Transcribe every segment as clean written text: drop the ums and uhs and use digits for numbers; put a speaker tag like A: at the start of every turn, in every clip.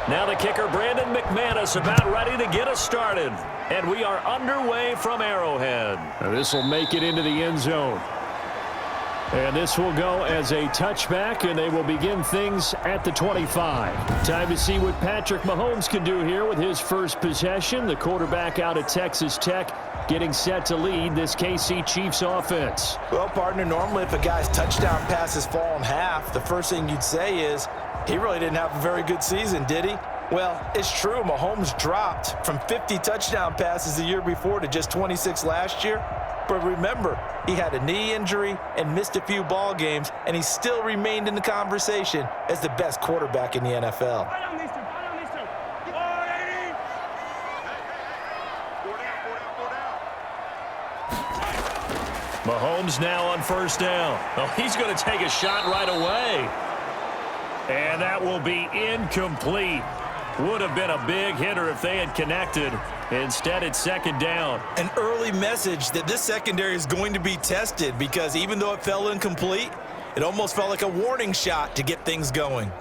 A: Now the kicker, Brandon McManus, about ready to get us started. And we are underway from Arrowhead.
B: This will make it into the end zone. And this will go as a touchback, and they will begin things at the 25. Time to see what Patrick Mahomes can do here with his first possession. The quarterback out of Texas Tech getting set to lead this KC Chiefs offense.
C: Well, partner, normally if a guy's touchdown passes fall in half, the first thing you'd say is, he really didn't have a very good season, did he? Well, it's true. Mahomes dropped from 50 touchdown passes the year before to just 26 last year. But remember, he had a knee injury and missed a few ball games, and he still remained in the conversation as the best quarterback in the NFL.
A: Mahomes now on first down. Oh, he's going to take a shot right away. And that will be incomplete. Would have been a big hitter if they had connected. Instead, it's second down.
C: An early message that this secondary is going to be tested because even though it fell incomplete, it almost felt like a warning shot to get things going.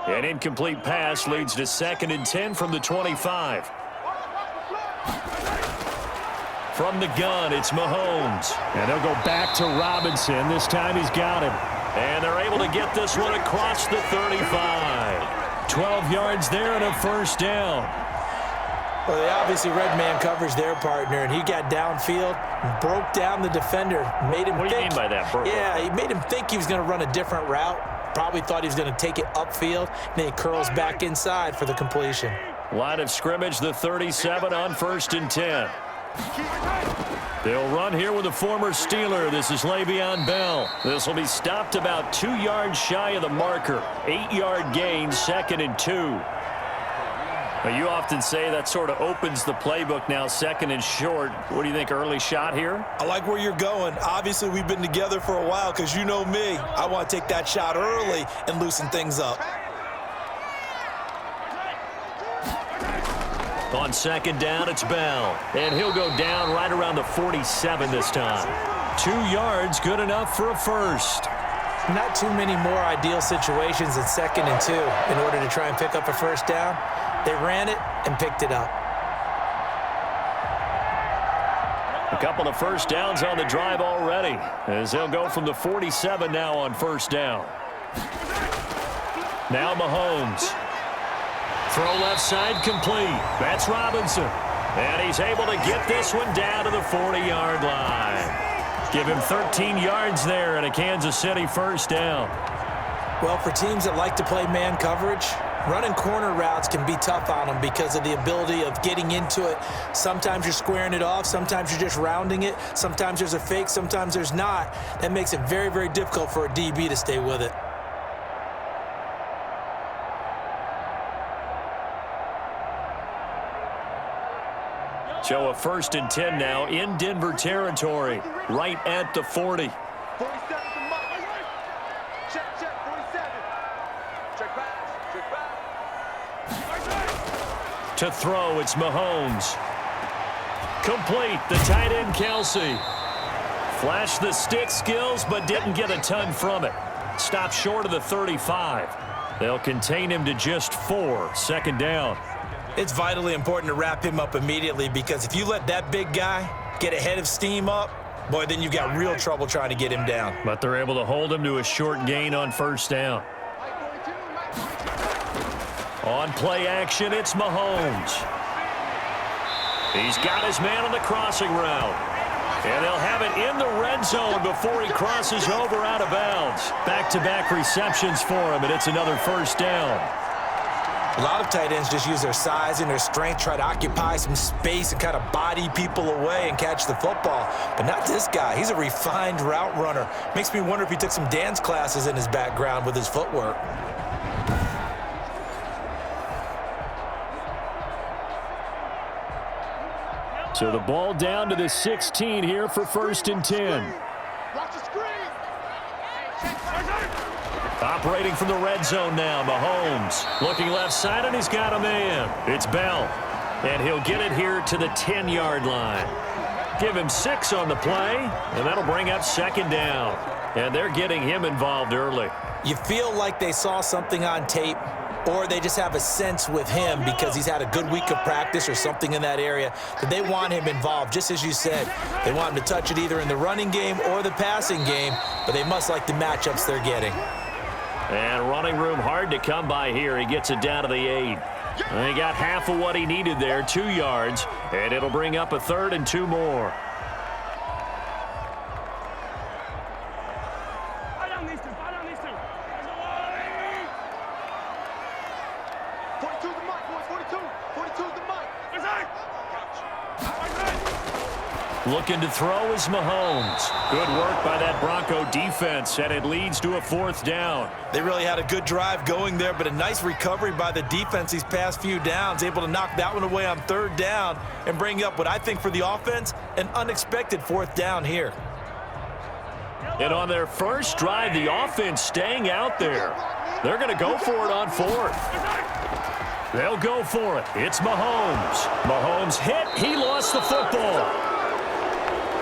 A: An incomplete pass leads to 2nd and 10 from the 25. From the gun, it's Mahomes.
B: And they'll go back to Robinson. This time he's got him.
A: And they're able to get this one across the 35. 12 yards there and a first down.
C: Well, they obviously read man coverage their partner, and he got downfield, broke down the defender, made him think.
A: What do you mean by that, Burrow?
C: Yeah, he made him think he was going to run a different route. Probably thought he was going to take it upfield, and then he curls back inside for the completion.
A: Line of scrimmage, the 37 on 1st and 10. They'll run here with a former Steeler. This is Le'Veon Bell. This will be stopped about 2 yards shy of the marker. 8-yard gain, 2nd and 2. Now, you often say that sort of opens the playbook now, 2nd and short. What do you think, early shot here?
C: I like where you're going. Obviously, we've been together for a while because you know me. I want to take that shot early and loosen things up.
A: On 2nd down, it's Bell. And he'll go down right around the 47 this time. 2 yards, good enough for a first.
C: Not too many more ideal situations than 2nd and 2 in order to try and pick up a first down. They ran it and picked it up.
A: A couple of first downs on the drive already, as they'll go from the 47 now on first down. Now Mahomes. Throw left side complete. That's Robinson. And he's able to get this one down to the 40-yard line. Give him 13 yards there and a Kansas City first down.
C: Well, for teams that like to play man coverage, running corner routes can be tough on them because of the ability of getting into it. Sometimes you're squaring it off. Sometimes you're just rounding it. Sometimes there's a fake. Sometimes there's not. That makes it very, very difficult for a DB to stay with it.
A: So a 1st and 10 now in Denver territory, right at the 40. To throw, it's Mahomes. Complete, the tight end, Kelsey. Flashed the stick skills, but didn't get a ton from it. Stopped short of the 35. They'll contain him to just 4, 2nd down.
C: It's vitally important to wrap him up immediately because if you let that big guy get a head of steam up, boy, then you've got real trouble trying to get him down.
A: But they're able to hold him to a short gain on first down. On play action, it's Mahomes. He's got his man on the crossing route. And they'll have it in the red zone before he crosses over out of bounds. Back-to-back receptions for him, and it's another first down.
C: A lot of tight ends just use their size and their strength, try to occupy some space and kind of body people away and catch the football. But not this guy. He's a refined route runner. Makes me wonder if he took some dance classes in his background with his footwork.
B: So the ball down to the 16 here for 1st and 10.
A: Operating from the red zone now, Mahomes. Looking left side, and he's got a man. It's Bell. And he'll get it here to the 10-yard line. Give him 6 on the play, and that'll bring up second down. And they're getting him involved early.
C: You feel like they saw something on tape, or they just have a sense with him because he's had a good week of practice or something in that area that they want him involved. Just as you said, they want him to touch it either in the running game or the passing game, but they must like the matchups they're getting.
A: And running room hard to come by here. He gets it down to the 8. He got half of what he needed there, 2 yards, and it'll bring up a 3rd and 2 more. Looking to throw is Mahomes. Good work by that Bronco defense, and it leads to a 4th down.
C: They really had a good drive going there, but a nice recovery by the defense these past few downs, able to knock that one away on 3rd down and bring up what I think for the offense, an unexpected 4th down here.
A: And on their first drive, the offense staying out there. They're going to go for it on 4th. They'll go for it. It's Mahomes. Mahomes hit. He lost the football.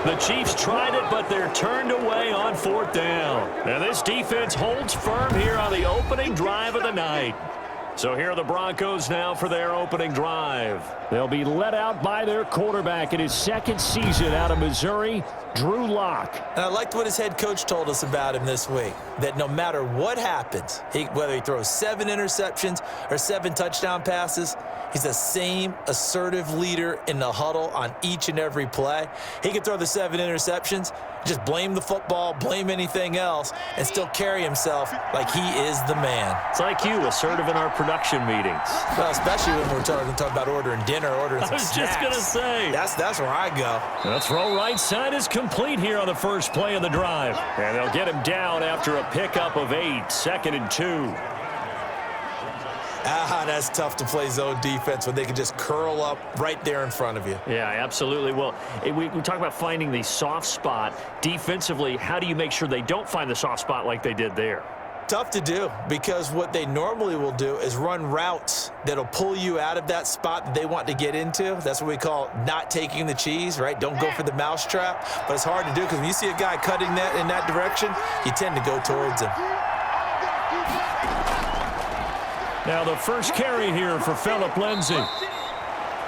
A: The Chiefs tried it, but they're turned away on 4th down. And this defense holds firm here on the opening drive of the night. So here are the Broncos now for their opening drive.
B: They'll be let out by their quarterback in his 2nd season out of Missouri, Drew Lock.
C: And I liked what his head coach told us about him this week, that no matter what happens, whether he throws 7 interceptions or 7 touchdown passes, he's the same assertive leader in the huddle on each and every play. He can throw the 7 interceptions, just blame the football, blame anything else, and still carry himself like he is the man.
A: It's like you, assertive in our production meetings.
C: Well, especially when we're talking about ordering dinner, ordering some snacks.
A: I was just going to say.
C: That's where I go.
A: The throw right side is complete here on the first play of the drive. And they'll get him down after a pickup of 8, 2nd and 2.
C: That's tough to play zone defense when they can just curl up right there in front of you.
A: Yeah, absolutely. Well, we talk about finding the soft spot. Defensively, how do you make sure they don't find the soft spot like they did there?
C: Tough to do, because what they normally will do is run routes that'll pull you out of that spot that they want to get into. That's what we call not taking the cheese, right? Don't go for the mousetrap. But it's hard to do because when you see a guy cutting that in that direction, you tend to go towards him.
A: Now the first carry here for Phillip Lindsay.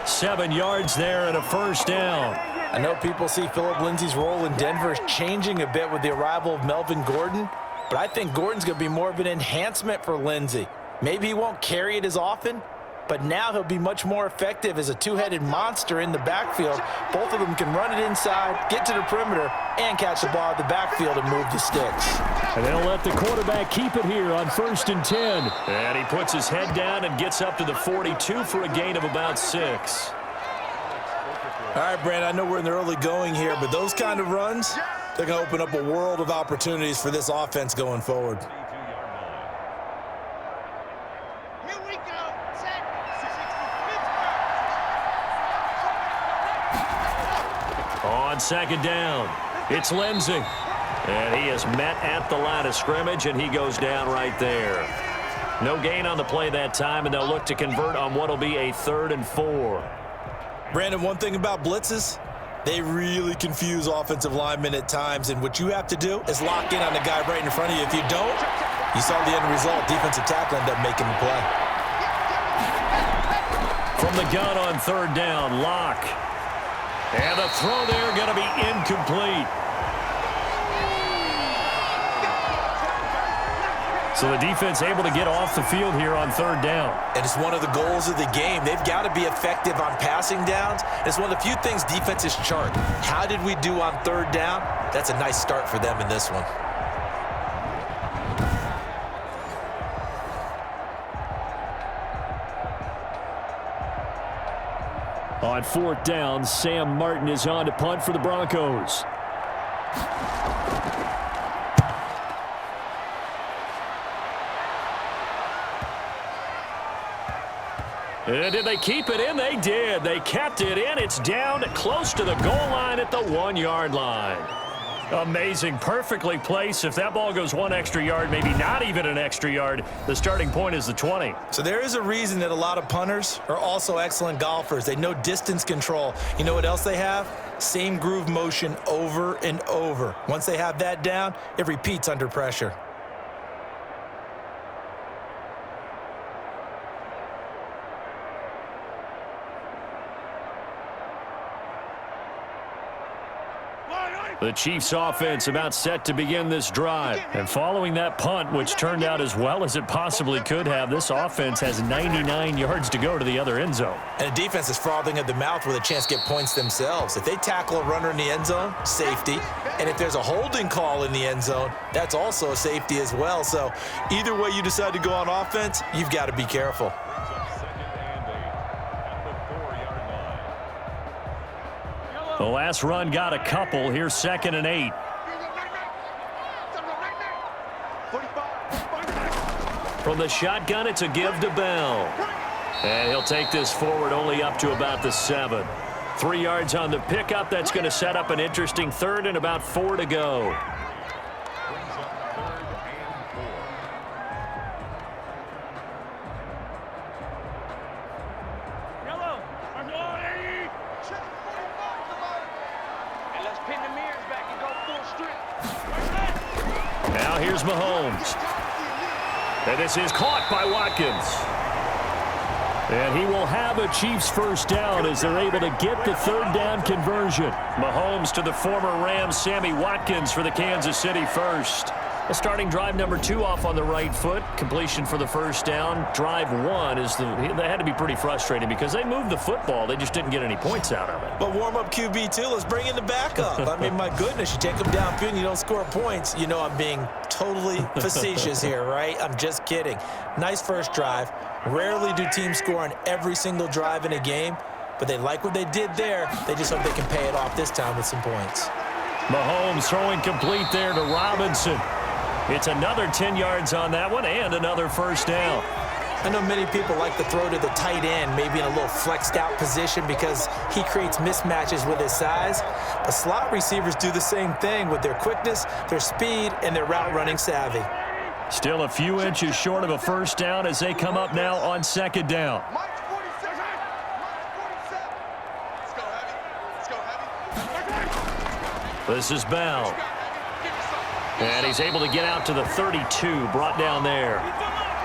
A: 7 yards there and a 1st down.
C: I know people see Phillip Lindsay's role in Denver changing a bit with the arrival of Melvin Gordon, but I think Gordon's going to be more of an enhancement for Lindsay. Maybe he won't carry it as often, but now he'll be much more effective as a two-headed monster in the backfield. Both of them can run it inside, get to the perimeter, and catch the ball at the backfield and move the sticks.
B: And they'll let the quarterback keep it here on 1st and 10.
A: And he puts his head down and gets up to the 42 for a gain of about 6.
C: All right, Brand, I know we're in the early going here, but those kind of runs, they're going to open up a world of opportunities for this offense going forward.
D: Here we go. Set.
A: On 2nd down, it's Lindsay. And he is met at the line of scrimmage, and he goes down right there. No gain on the play that time, and they'll look to convert on what will be a 3rd and 4.
C: Brandon, one thing about blitzes, they really confuse offensive linemen at times, and what you have to do is lock in on the guy right in front of you. If you don't, you saw the end result. Defensive tackle ended up making the play.
A: From the gun on 3rd down, Locke. And the throw there going to be incomplete. So the defense able to get off the field here on 3rd down.
C: And it's one of the goals of the game. They've got to be effective on passing downs. It's one of the few things defenses chart. How did we do on 3rd down? That's a nice start for them in this one.
B: On 4th down, Sam Martin is on to punt for the Broncos.
A: And did they keep it in? They did. They kept it in. It's down close to the goal line at the 1-yard line. Amazing. Perfectly placed. If that ball goes 1 extra yard, maybe not even an extra yard, the starting point is the 20.
C: So there is a reason that a lot of punters are also excellent golfers. They know distance control. You know what else they have? Same groove motion over and over. Once they have that down, it repeats under pressure.
A: The Chiefs offense about set to begin this drive. And following that punt, which turned out as well as it possibly could have, this offense has 99 yards to go to the other end zone.
C: And the defense is frothing at the mouth with a chance to get points themselves. If they tackle a runner in the end zone, safety. And if there's a holding call in the end zone, that's also a safety as well. So either way you decide to go on offense, you've got to be careful.
A: The last run got a couple. Here's 2nd and 8. From the shotgun, it's a give to Bell. And he'll take this forward only up to about the 7. 3 yards on the pickup. That's going to set up an interesting 3rd and about 4 to go. Now here's Mahomes. And this is caught by Watkins. And he will have a Chiefs first down as they're able to get the 3rd down conversion. Mahomes to the former Rams, Sammy Watkins for the Kansas City first. A starting drive number 2 off on the right foot. Completion for the first down. Drive 1 is that had to be pretty frustrating because they moved the football. They just didn't get any points out of it.
C: But warm-up QB, too. Let's bring in the backup. I mean, my goodness, you take them downfield and you don't score points. You know I'm being totally facetious here, right? I'm just kidding. Nice first drive. Rarely do teams score on every single drive in a game, but they like what they did there. They just hope they can pay it off this time with some points.
A: Mahomes throwing complete there to Robinson. It's another 10 yards on that one and another first down.
C: I know many people like to throw to the tight end, maybe in a little flexed out position because he creates mismatches with his size. But slot receivers do the same thing with their quickness, their speed, and their route running savvy.
A: Still a few inches short of a first down as they come up now on 2nd down. This is Bell. And he's able to get out to the 32, brought down there.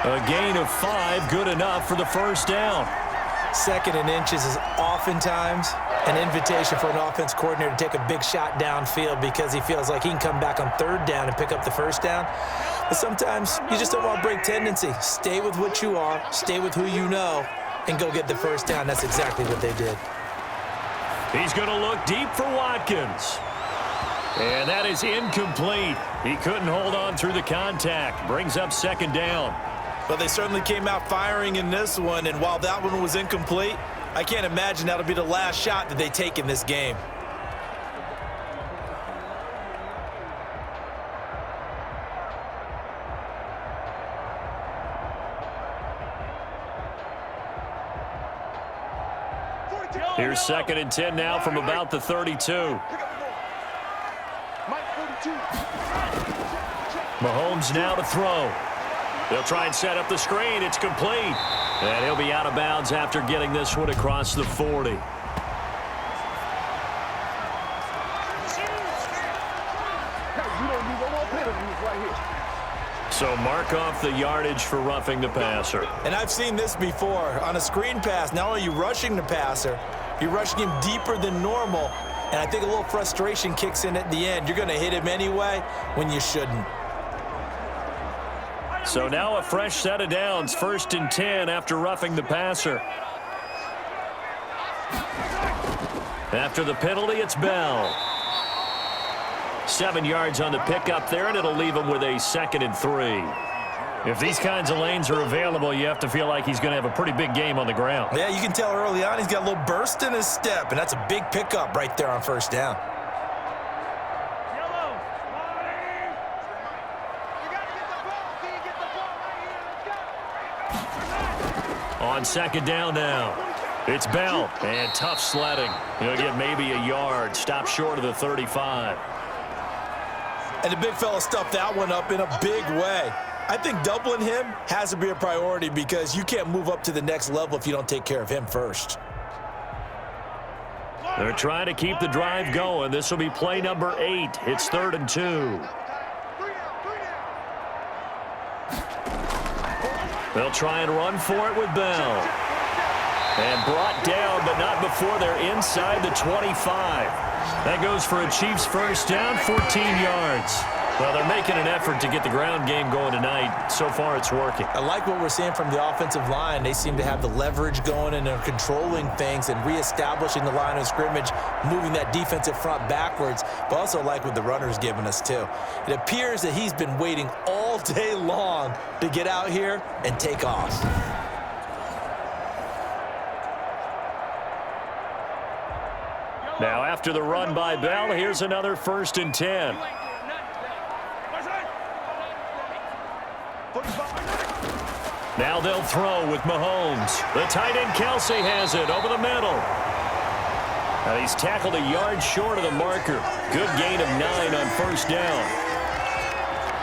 A: A gain of 5, good enough for the first down.
C: 2nd and inches is oftentimes an invitation for an offense coordinator to take a big shot downfield because he feels like he can come back on 3rd down and pick up the first down. But sometimes you just don't want to break tendency. Stay with what you are, stay with who you know, and go get the first down. That's exactly what they did.
A: He's going to look deep for Watkins. And that is incomplete. He couldn't hold on through the contact. Brings up 2nd down.
C: But they certainly came out firing in this one, and while that one was incomplete, I can't imagine that'll be the last shot that they take in this game.
A: Here's 2nd and 10 now from about the 32. Mahomes now to throw. They'll try and set up the screen. It's complete. And he'll be out of bounds after getting this one across the 40. So mark off the yardage for roughing the passer.
C: And I've seen this before. On a screen pass, not only are you rushing the passer, you're rushing him deeper than normal. And I think a little frustration kicks in at the end. You're going to hit him anyway when you shouldn't.
A: So now a fresh set of downs, 1st and 10 after roughing the passer. After the penalty, it's Bell. 7 yards on the pickup there, and it'll leave him with a 2nd and 3. If these kinds of lanes are available, you have to feel like he's going to have a pretty big game on the ground.
C: Yeah, you can tell early on he's got a little burst in his step, and that's a big pickup right there on 1st down.
A: On 2nd down now. It's Bell, and tough sledding. He'll get maybe a yard, stop short of the 35.
C: And the big fella stuffed that one up in a big way. I think doubling him has to be a priority because you can't move up to the next level if you don't take care of him first.
A: They're trying to keep the drive going. This will be play number 8. It's 3rd and 2. They'll try and run for it with Bell. And brought down, but not before they're inside the 25. That goes for a Chiefs first down, 14 yards. Well, they're making an effort to get the ground game going tonight. So far, it's working.
C: I like what we're seeing from the offensive line. They seem to have the leverage going, and they're controlling things and reestablishing the line of scrimmage, moving that defensive front backwards, but also like what the runner's giving us, too. It appears that he's been waiting all day long to get out here and take off.
A: Now, after the run by Bell, here's another 1st and 10. Now they'll throw with Mahomes. The tight end Kelsey has it over the middle. And he's tackled a yard short of the marker. Good gain of 9 on 1st down.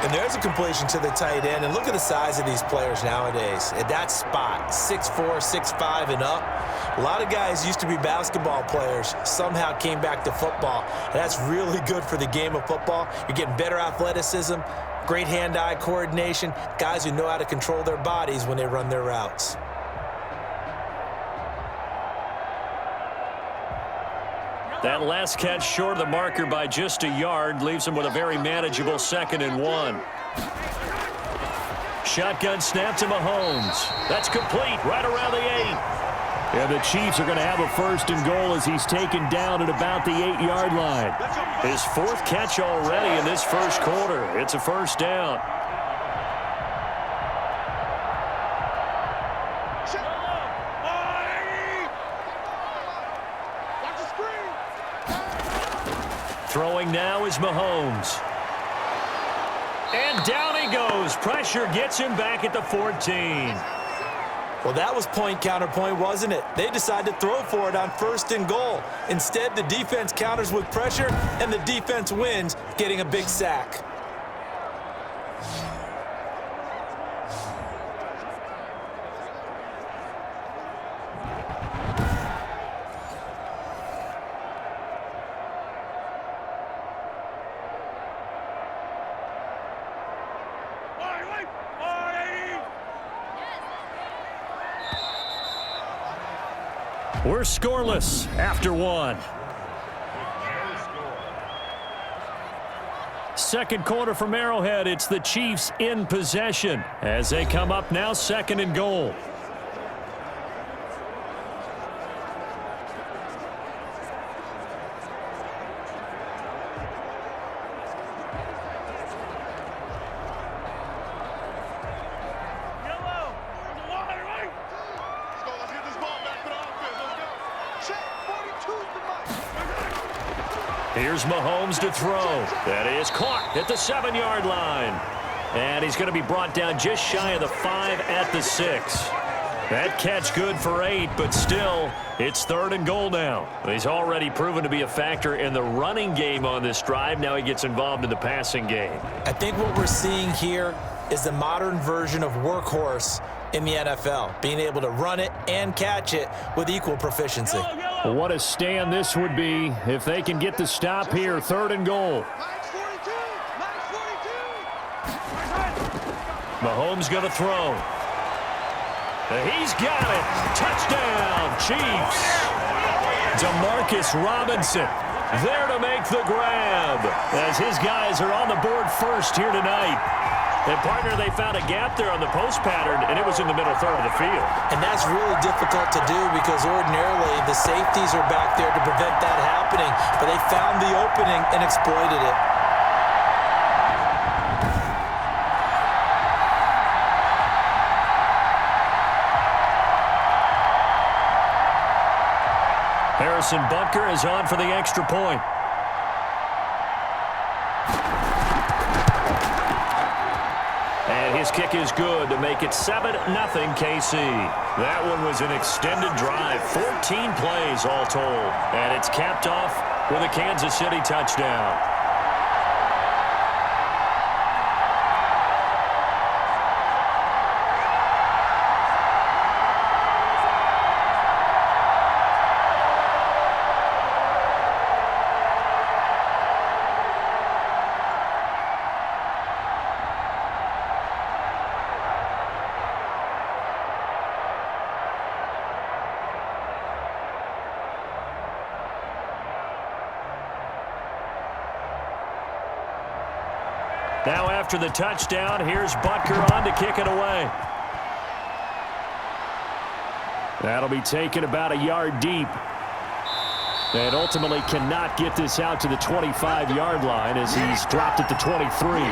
C: And there's a completion to the tight end. And look at the size of these players nowadays. At that spot, 6'4", 6'5", and up. A lot of guys used to be basketball players, somehow came back to football. And that's really good for the game of football. You're getting better athleticism, great hand-eye coordination, guys who know how to control their bodies when they run their routes.
A: That last catch short of the marker by just a yard leaves him with a very manageable 2nd and 1. Shotgun snap to Mahomes. That's complete right around the 8.
B: And the Chiefs are going to have a 1st and goal as he's taken down at about the 8-yard line.
A: His 4th catch already in this first quarter. It's a 1st down. Throwing now is Mahomes. And down he goes. Pressure gets him back at the 14.
C: Well, that was point counterpoint, wasn't it? They decided to throw for it on 1st and goal. Instead, the defense counters with pressure, and the defense wins, getting a big sack.
A: We're scoreless after 1. Second quarter from Arrowhead. It's the Chiefs in possession as they come up now 2nd and goal. Here's Mahomes to throw. That is caught at the 7-yard line. And he's going to be brought down just shy of the 5 at the 6. That catch good for 8, but still, it's 3rd and goal now. He's already proven to be a factor in the running game on this drive. Now he gets involved in the passing game.
C: I think what we're seeing here is the modern version of workhorse in the NFL, being able to run it and catch it with equal proficiency.
B: Well, what a stand this would be if they can get the stop here. 3rd and goal.
A: Mahomes going to throw. He's got it. Touchdown, Chiefs. Demarcus Robinson there to make the grab as his guys are on the board first here tonight. And, partner, they found a gap there on the post pattern, and it was in the middle third of the field.
C: And that's really difficult to do because ordinarily the safeties are back there to prevent that happening. But they found the opening and exploited it.
A: Harrison Butker is on for the extra point. And his kick is good to make it 7-0 KC. That one was an extended drive, 14 plays all told. And it's capped off with a Kansas City touchdown. Now after the touchdown, here's Butker on to kick it away.
B: That'll be taken about a yard deep. And ultimately cannot get this out to the 25-yard line as he's dropped at the 23.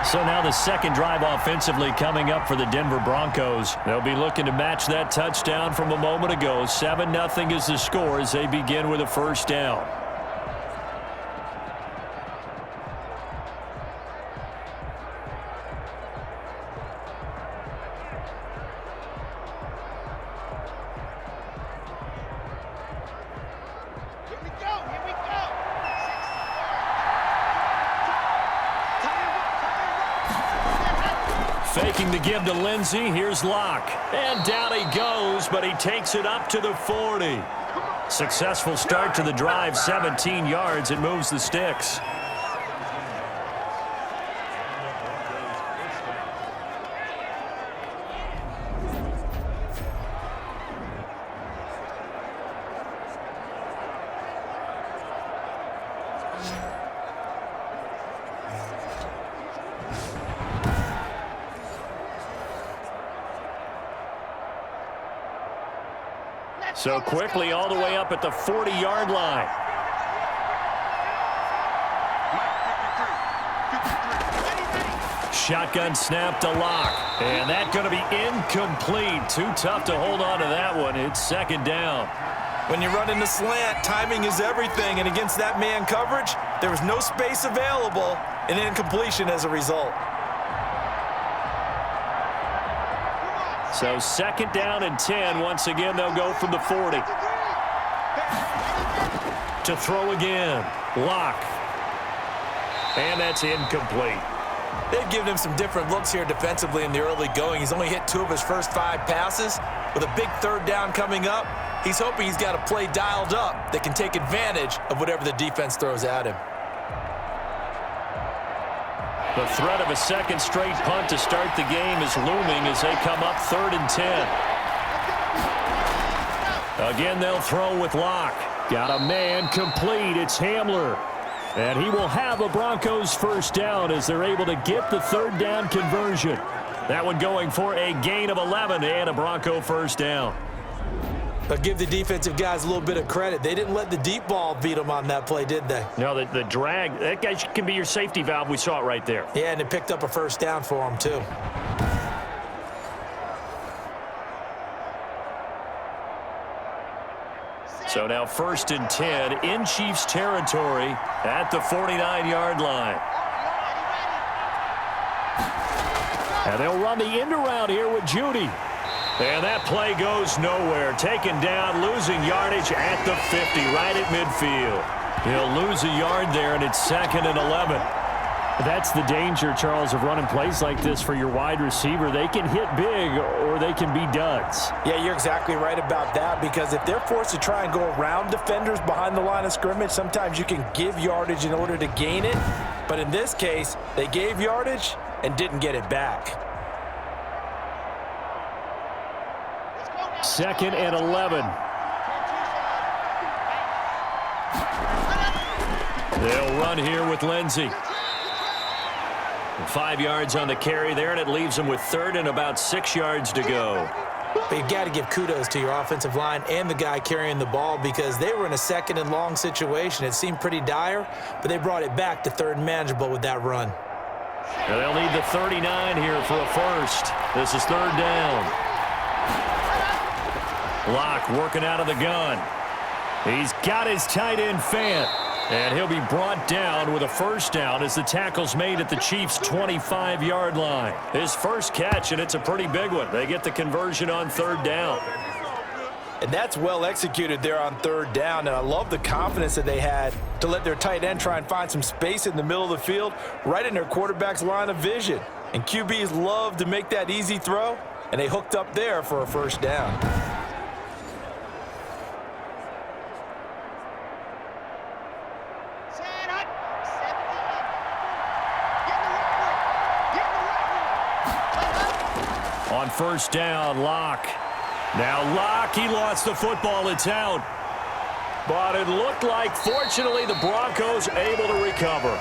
A: So now the second drive offensively coming up for the Denver Broncos. They'll be looking to match that touchdown from a moment ago. 7-0 is the score as they begin with a first down. Faking the give to Lindsey. Here's Locke. And down he goes, but he takes it up to the 40. Successful start to the drive, 17 yards. It moves the sticks. So quickly all the way up at the 40-yard line. Shotgun snap to Locke. And that's going to be incomplete. Too tough to hold on to that one. It's second down.
C: When you run in the slant, timing is everything. And against that man coverage, there was no space available, and incompletion as a result.
A: So second down and 10. Once again, they'll go from the 40. To throw again. Locke. And that's incomplete.
C: They've given him some different looks here defensively in the early going. He's only hit 2 of his first 5 passes. With a big third down coming up, he's hoping he's got a play dialed up that can take advantage of whatever the defense throws at him.
A: The threat of a second straight punt to start the game is looming as they come up 3rd and 10. Again, they'll throw with Locke.
B: Got a man complete. It's Hamler. And he will have a Broncos first down as they're able to get the third down conversion.
A: That one going for a gain of 11 and a Bronco first down.
C: But give the defensive guys a little bit of credit. They didn't let the deep ball beat them on that play, did they?
A: No, the drag, that guy can be your safety valve. We saw it right there.
C: Yeah, and it picked up a first down for him, too.
A: So now 1st and 10 in Chiefs territory at the 49-yard line.
B: And they'll run the end around here with Judy.
A: And that play goes nowhere. Taken down, losing yardage at the 50, right at midfield. He'll lose a yard there, and it's 2nd and 11.
B: That's the danger, Charles, of running plays like this for your wide receiver. They can hit big or they can be duds.
C: Yeah, you're exactly right about that, because if they're forced to try and go around defenders behind the line of scrimmage, sometimes you can give yardage in order to gain it. But in this case, they gave yardage and didn't get it back.
B: 2nd and 11.
A: They'll run here with Lindsey. 5 yards on the carry there, and it leaves them with 3rd and about 6 yards to go.
C: But you've got to give kudos to your offensive line and the guy carrying the ball, because they were in a 2nd and long situation. It seemed pretty dire, but they brought it back to 3rd and manageable with that run.
A: And they'll need the 39 here for a first. This is 3rd down. Locke working out of the gun. He's got his tight end Fant. And he'll be brought down with a first down as the tackle's made at the Chiefs' 25-yard line. His first catch, and it's a pretty big one. They get the conversion on 3rd down.
C: And that's well executed there on 3rd down. And I love the confidence that they had to let their tight end try and find some space in the middle of the field, right in their quarterback's line of vision. And QBs love to make that easy throw, and they hooked up there for a first down.
A: On 1st down, Locke. Now Locke, he lost the football. It's out. But it looked like, fortunately, the Broncos able to recover.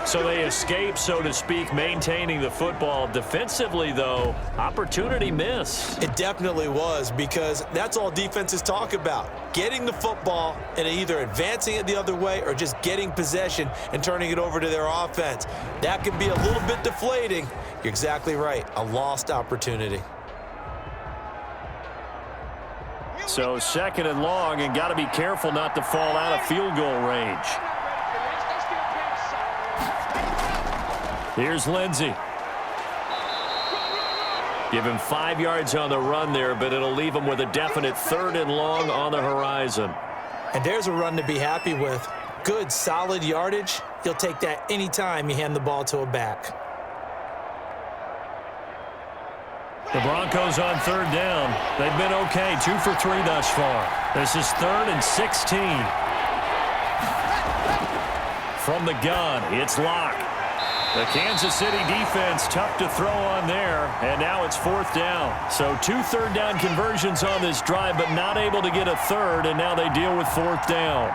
A: So they escape, so to speak, maintaining the football. Defensively, though, opportunity missed.
C: It definitely was, because that's all defenses talk about. Getting the football and either advancing it the other way or just getting possession and turning it over to their offense. That can be a little bit deflating. You're exactly right. A lost opportunity.
A: So second and long, and got to be careful not to fall out of field goal range. Here's Lindsey. Give him 5 yards on the run there, but it'll leave him with a definite third and long on the horizon.
C: And there's a run to be happy with. Good, solid yardage. You'll take that anytime you hand the ball to a back.
A: The Broncos on third down. They've been okay, 2 for 3 thus far. This is 3rd and 16. From the gun, it's Locke. The Kansas City defense tough to throw on there, and now it's 4th down. So 2 third-down conversions on this drive, but not able to get a third, and now they deal with 4th down.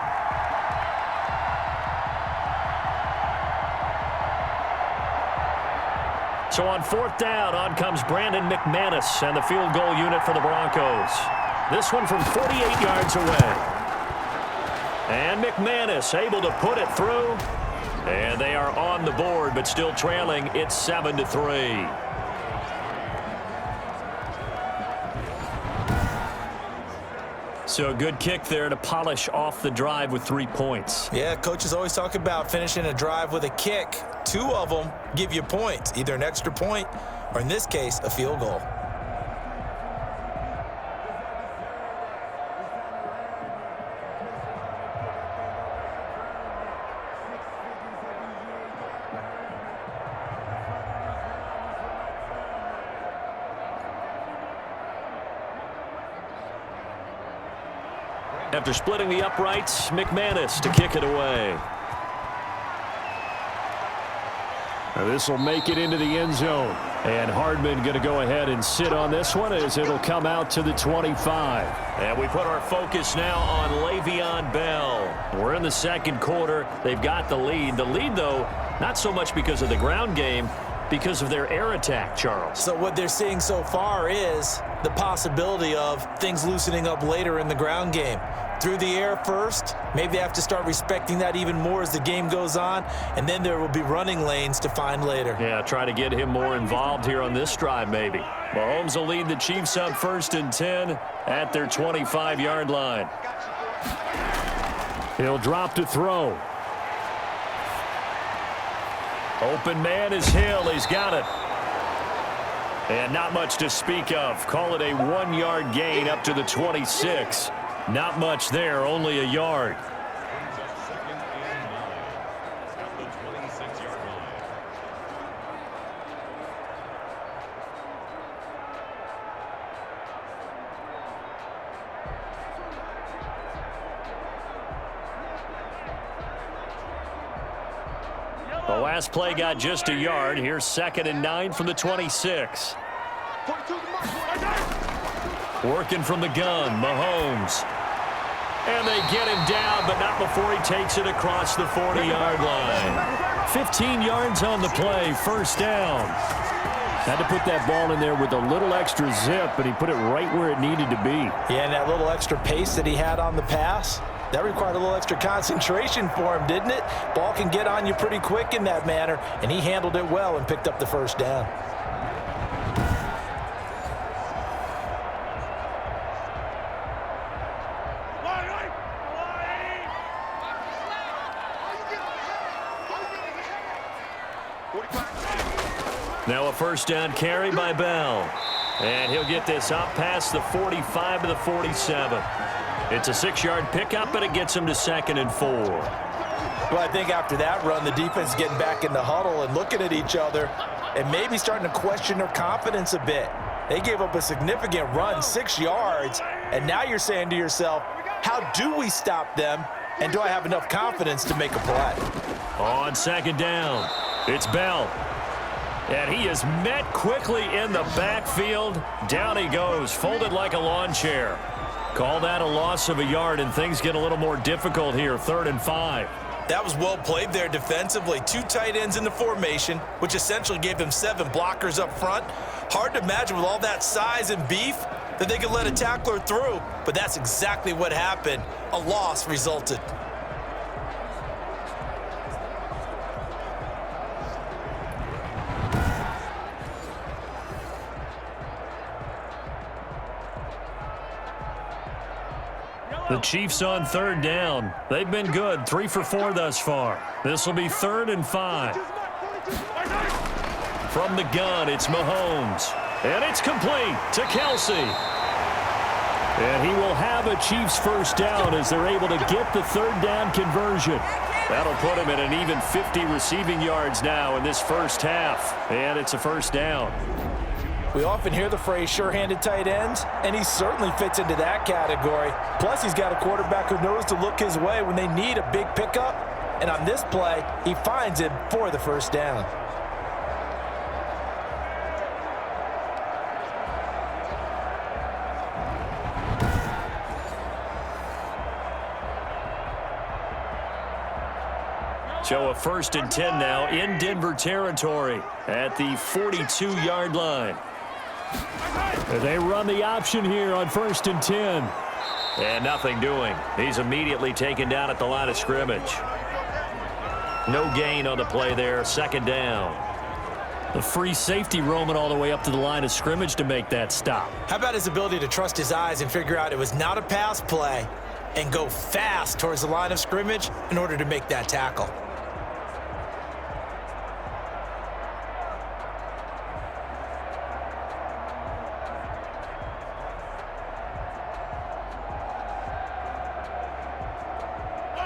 A: So on 4th down, on comes Brandon McManus and the field goal unit for the Broncos. This one from 48 yards away. And McManus able to put it through. And they are on the board, but still trailing. It's 7-3. So a good kick there to polish off the drive with 3 points.
C: Yeah, coaches always talk about finishing a drive with a kick. 2 of them give you points, either an extra point or, in this case, a field goal.
A: After splitting the uprights, McManus to kick it away.
B: Now this will make it into the end zone. And Hardman going to go ahead and sit on this one as it'll come out to the 25.
A: And we put our focus now on Le'Veon Bell. We're in the second quarter. They've got the lead. The lead, though, not so much because of the ground game, because of their air attack, Charles.
C: So what they're seeing so far is the possibility of things loosening up later in the ground game. Through the air first, maybe they have to start respecting that even more as the game goes on, and then there will be running lanes to find later.
A: Yeah, try to get him more involved here on this drive maybe. Mahomes will lead the Chiefs up 1st and 10 at their 25-yard line.
B: He'll drop to throw.
A: Open man is Hill. He's got it. And not much to speak of. Call it a 1-yard gain up to the 26. Not much there, only a yard. The last play got just a yard. Here's 2nd and 9 from the 26. Working from the gun, Mahomes. And they get him down, but not before he takes it across the 40-yard line. 15 yards on the play, 1st down.
B: Had to put that ball in there with a little extra zip, but he put it right where it needed to be.
C: Yeah, and that little extra pace that he had on the pass, that required a little extra concentration for him, didn't it? Ball can get on you pretty quick in that manner, and he handled it well and picked up the 1st down.
A: Now a 1st down carry by Bell. And he'll get this up past the 45 to the 47. It's a 6-yard pickup, and it gets him to 2nd and 4.
C: Well, I think after that run, the defense is getting back in the huddle and looking at each other and maybe starting to question their confidence a bit. They gave up a significant run, 6 yards, and now you're saying to yourself, how do we stop them, and do I have enough confidence to make a play?
A: On 2nd down, it's Bell. And he is met quickly in the backfield. Down he goes, folded like a lawn chair. Call that a loss of a yard, and things get a little more difficult here, 3rd and 5.
C: That was well played there defensively. 2 tight ends in the formation, which essentially gave them 7 blockers up front. Hard to imagine with all that size and beef that they could let a tackler through, but that's exactly what happened. A loss resulted.
A: The Chiefs on 3rd down. They've been good, 3 for 4 thus far. This will be 3rd and 5. From the gun, it's Mahomes. And it's complete to Kelsey. And he will have a Chiefs first down as they're able to get the 3rd down conversion. That'll put him at an even 50 receiving yards now in this first half. And it's a first down.
C: We often hear the phrase sure-handed tight ends, and he certainly fits into that category. Plus, he's got a quarterback who knows to look his way when they need a big pickup. And on this play, he finds it for the first down.
A: So a 1st and 10 now in Denver territory at the 42-yard line.
B: They run the option here on 1st and 10.
A: And nothing doing. He's immediately taken down at the line of scrimmage. No gain on the play there, 2nd down. The free safety roaming all the way up to the line of scrimmage to make that stop.
C: How about his ability to trust his eyes and figure out it was not a pass play and go fast towards the line of scrimmage in order to make that tackle?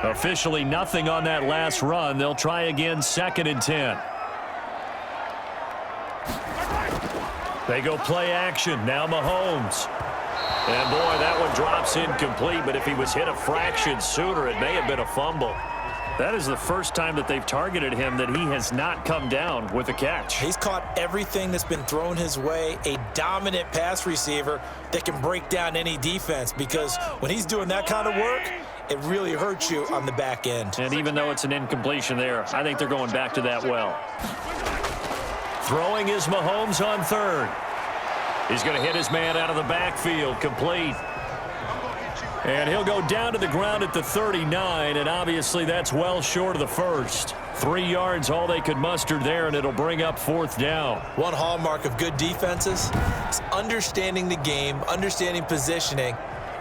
A: Officially nothing on that last run. They'll try again, 2nd and 10. They go play action. Now Mahomes. And boy, that one drops incomplete, but if he was hit a fraction sooner, it may have been a fumble. That is the first time that they've targeted him that he has not come down with a catch.
C: He's caught everything that's been thrown his way, a dominant pass receiver that can break down any defense, because when he's doing that kind of work, it really hurts you on the back end.
A: And even though it's an incompletion there, I think they're going back to that well. Throwing is Mahomes on 3rd. He's going to hit his man out of the backfield, complete. And he'll go down to the ground at the 39, and obviously that's well short of the first. 3 yards, all they could muster there, and it'll bring up 4th down.
C: One hallmark of good defenses is understanding the game, understanding positioning,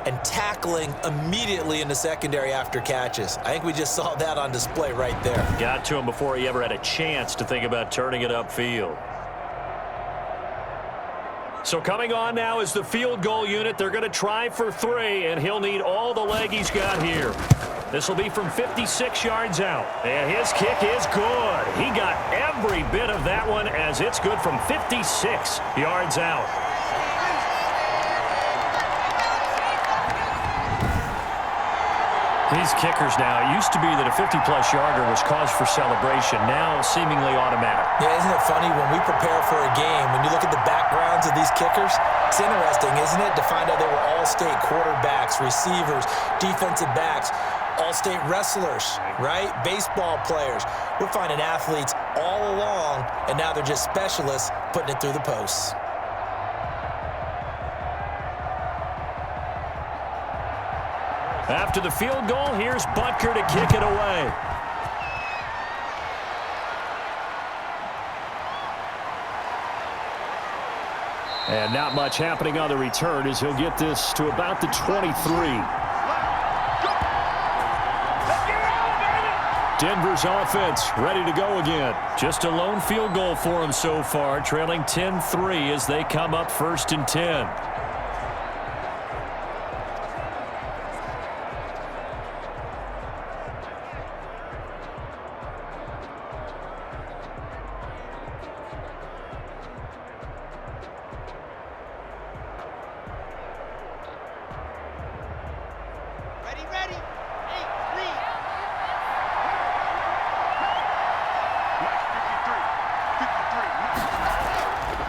C: and tackling immediately in the secondary after catches. I think we just saw that on display right there.
A: Got to him before he ever had a chance to think about turning it upfield. So coming on now is the field goal unit. They're going to try for 3, and he'll need all the leg he's got here. This will be from 56 yards out. And his kick is good. He got every bit of that one as it's good from 56 yards out. These kickers now, it used to be that a 50-plus yarder was cause for celebration, now seemingly automatic.
C: Yeah, isn't it funny when we prepare for a game, when you look at the backgrounds of these kickers, it's interesting, isn't it, to find out they were all-state quarterbacks, receivers, defensive backs, all-state wrestlers, right? Baseball players. We're finding athletes all along, and now they're just specialists putting it through the posts.
A: After the field goal, here's Butker to kick it away.
B: And not much happening on the return as he'll get this to about the 23. Denver's offense ready to go again.
A: Just a lone field goal for him so far, trailing 10-3 as they come up 1st and 10.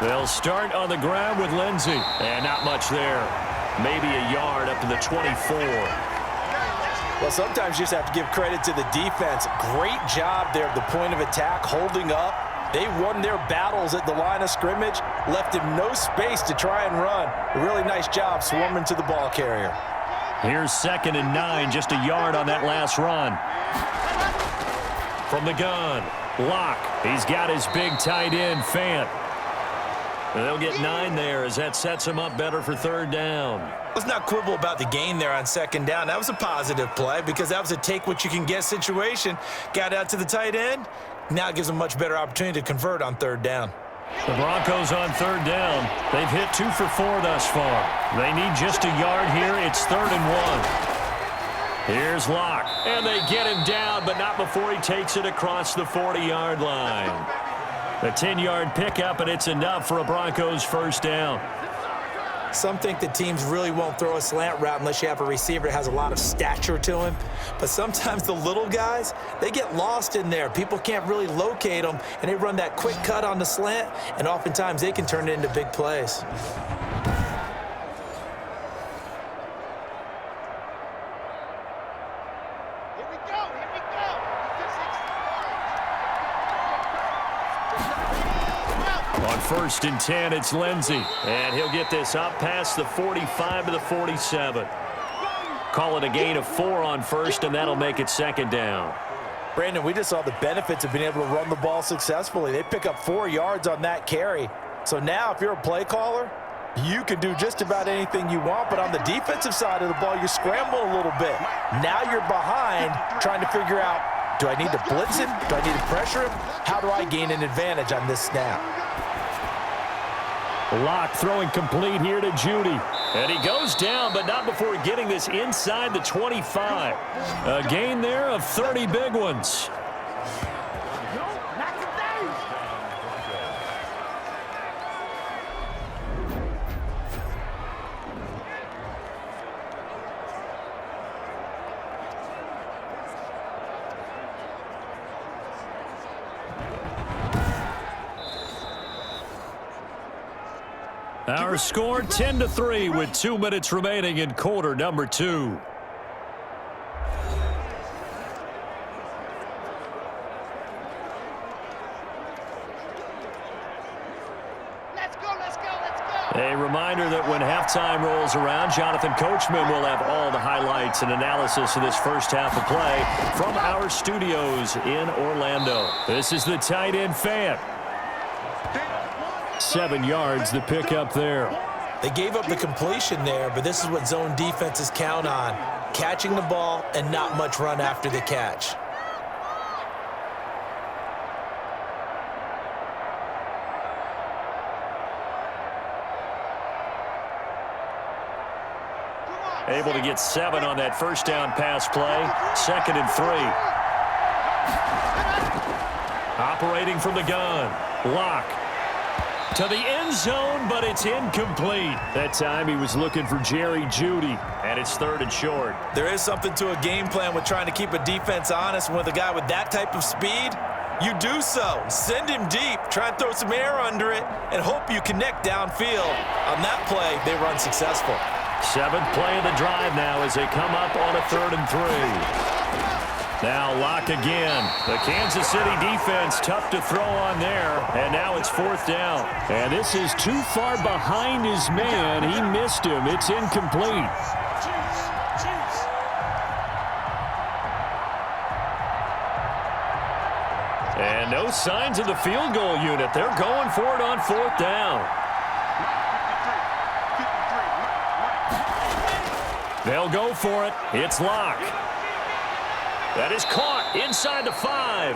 A: They'll start on the ground with Lindsey. And not much there. Maybe a yard up to the 24.
C: Well, sometimes you just have to give credit to the defense. Great job there at the point of attack, holding up. They won their battles at the line of scrimmage, left him no space to try and run. A really nice job swarming to the ball carrier.
A: Here's 2nd and 9, just a yard on that last run. From the gun, Locke. He's got his big tight end, Fant. They'll get 9 there as that sets him up better for 3rd down.
C: Let's not quibble about the gain there on 2nd down. That was a positive play because that was a take-what-you-can-get situation. Got out to the tight end. Now it gives them a much better opportunity to convert on 3rd down.
A: The Broncos on 3rd down. They've hit 2 for 4 thus far. They need just a yard here. It's 3rd and 1. Here's Locke. And they get him down, but not before he takes it across the 40-yard line. A 10-yard pickup, and it's enough for a Broncos 1st down.
C: Some think the teams really won't throw a slant route unless you have a receiver that has a lot of stature to him. But sometimes the little guys, they get lost in there. People can't really locate them, and they run that quick cut on the slant, and oftentimes they can turn it into big plays.
D: Here we go, here we go.
A: On 1st and 10, it's Lindsey. And he'll get this up past the 45 to the 47. Call it a gain of 4 on 1st, and that'll make it 2nd down.
C: Brandon, we just saw the benefits of being able to run the ball successfully. They pick up 4 yards on that carry. So now if you're a play caller, you can do just about anything you want. But on the defensive side of the ball, you scramble a little bit. Now you're behind trying to figure out, do I need to blitz him? Do I need to pressure him? How do I gain an advantage on this snap?
B: Locke throwing complete here to Judy.
A: And he goes down, but not before getting this inside the 25. A gain there of 30 big ones. Our score 10-3 with 2 minutes remaining in quarter number 2.
D: Let's go, let's go, let's go.
A: A reminder that when halftime rolls around, Jonathan Coachman will have all the highlights and analysis of this first half of play from our studios in Orlando. This is the tight end, Fant.
B: 7 yards the pickup there.
C: They gave up the completion there, but this is what zone defenses count on. Catching the ball and not much run after the catch.
A: Able to get 7 on that first down pass play. 2nd and 3. Operating from the gun. Locke. To the end zone, but it's incomplete.
B: That time he was looking for Jerry Judy.
A: And it's 3rd and short.
C: There is something to a game plan with trying to keep a defense honest. With a guy with that type of speed, you do so. Send him deep, try and throw some air under it, and hope you connect downfield. On that play, they run successful.
A: 7th play of the drive now as they come up on a 3rd and 3. Now Locke again. The Kansas City defense tough to throw on there. And now it's 4th down.
B: And this is too far behind his man. He missed him. It's incomplete.
A: And no signs of the field goal unit. They're going for it on 4th down. They'll go for it. It's Locke. That is caught inside the 5.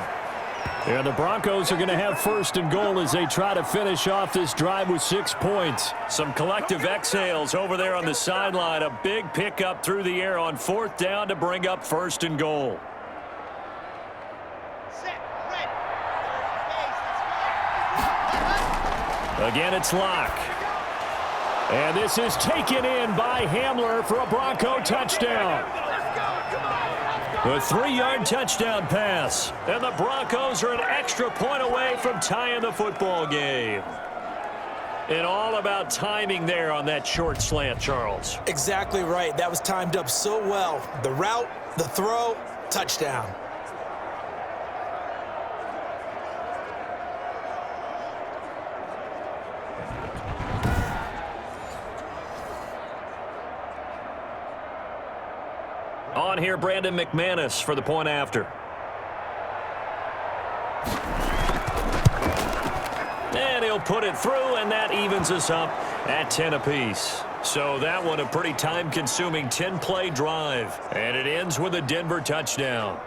B: And the Broncos are going to have 1st and goal as they try to finish off this drive with 6 points.
A: Some collective exhales over there on the sideline. A big pickup through the air on 4th down to bring up 1st and goal.
D: Set, ready. Let's go.
A: Again, it's Locke.
B: And this is taken in by Hamler for a Bronco touchdown.
A: A 3-yard touchdown pass. And the Broncos are an extra point away from tying the football game. And all about timing there on that short slant, Charles.
C: Exactly right. That was timed up so well. The route, the throw, touchdown.
A: On here, Brandon McManus for the point after. And he'll put it through, and that evens us up at 10 apiece. So that one a pretty time-consuming 10-play drive. And it ends with a Denver touchdown.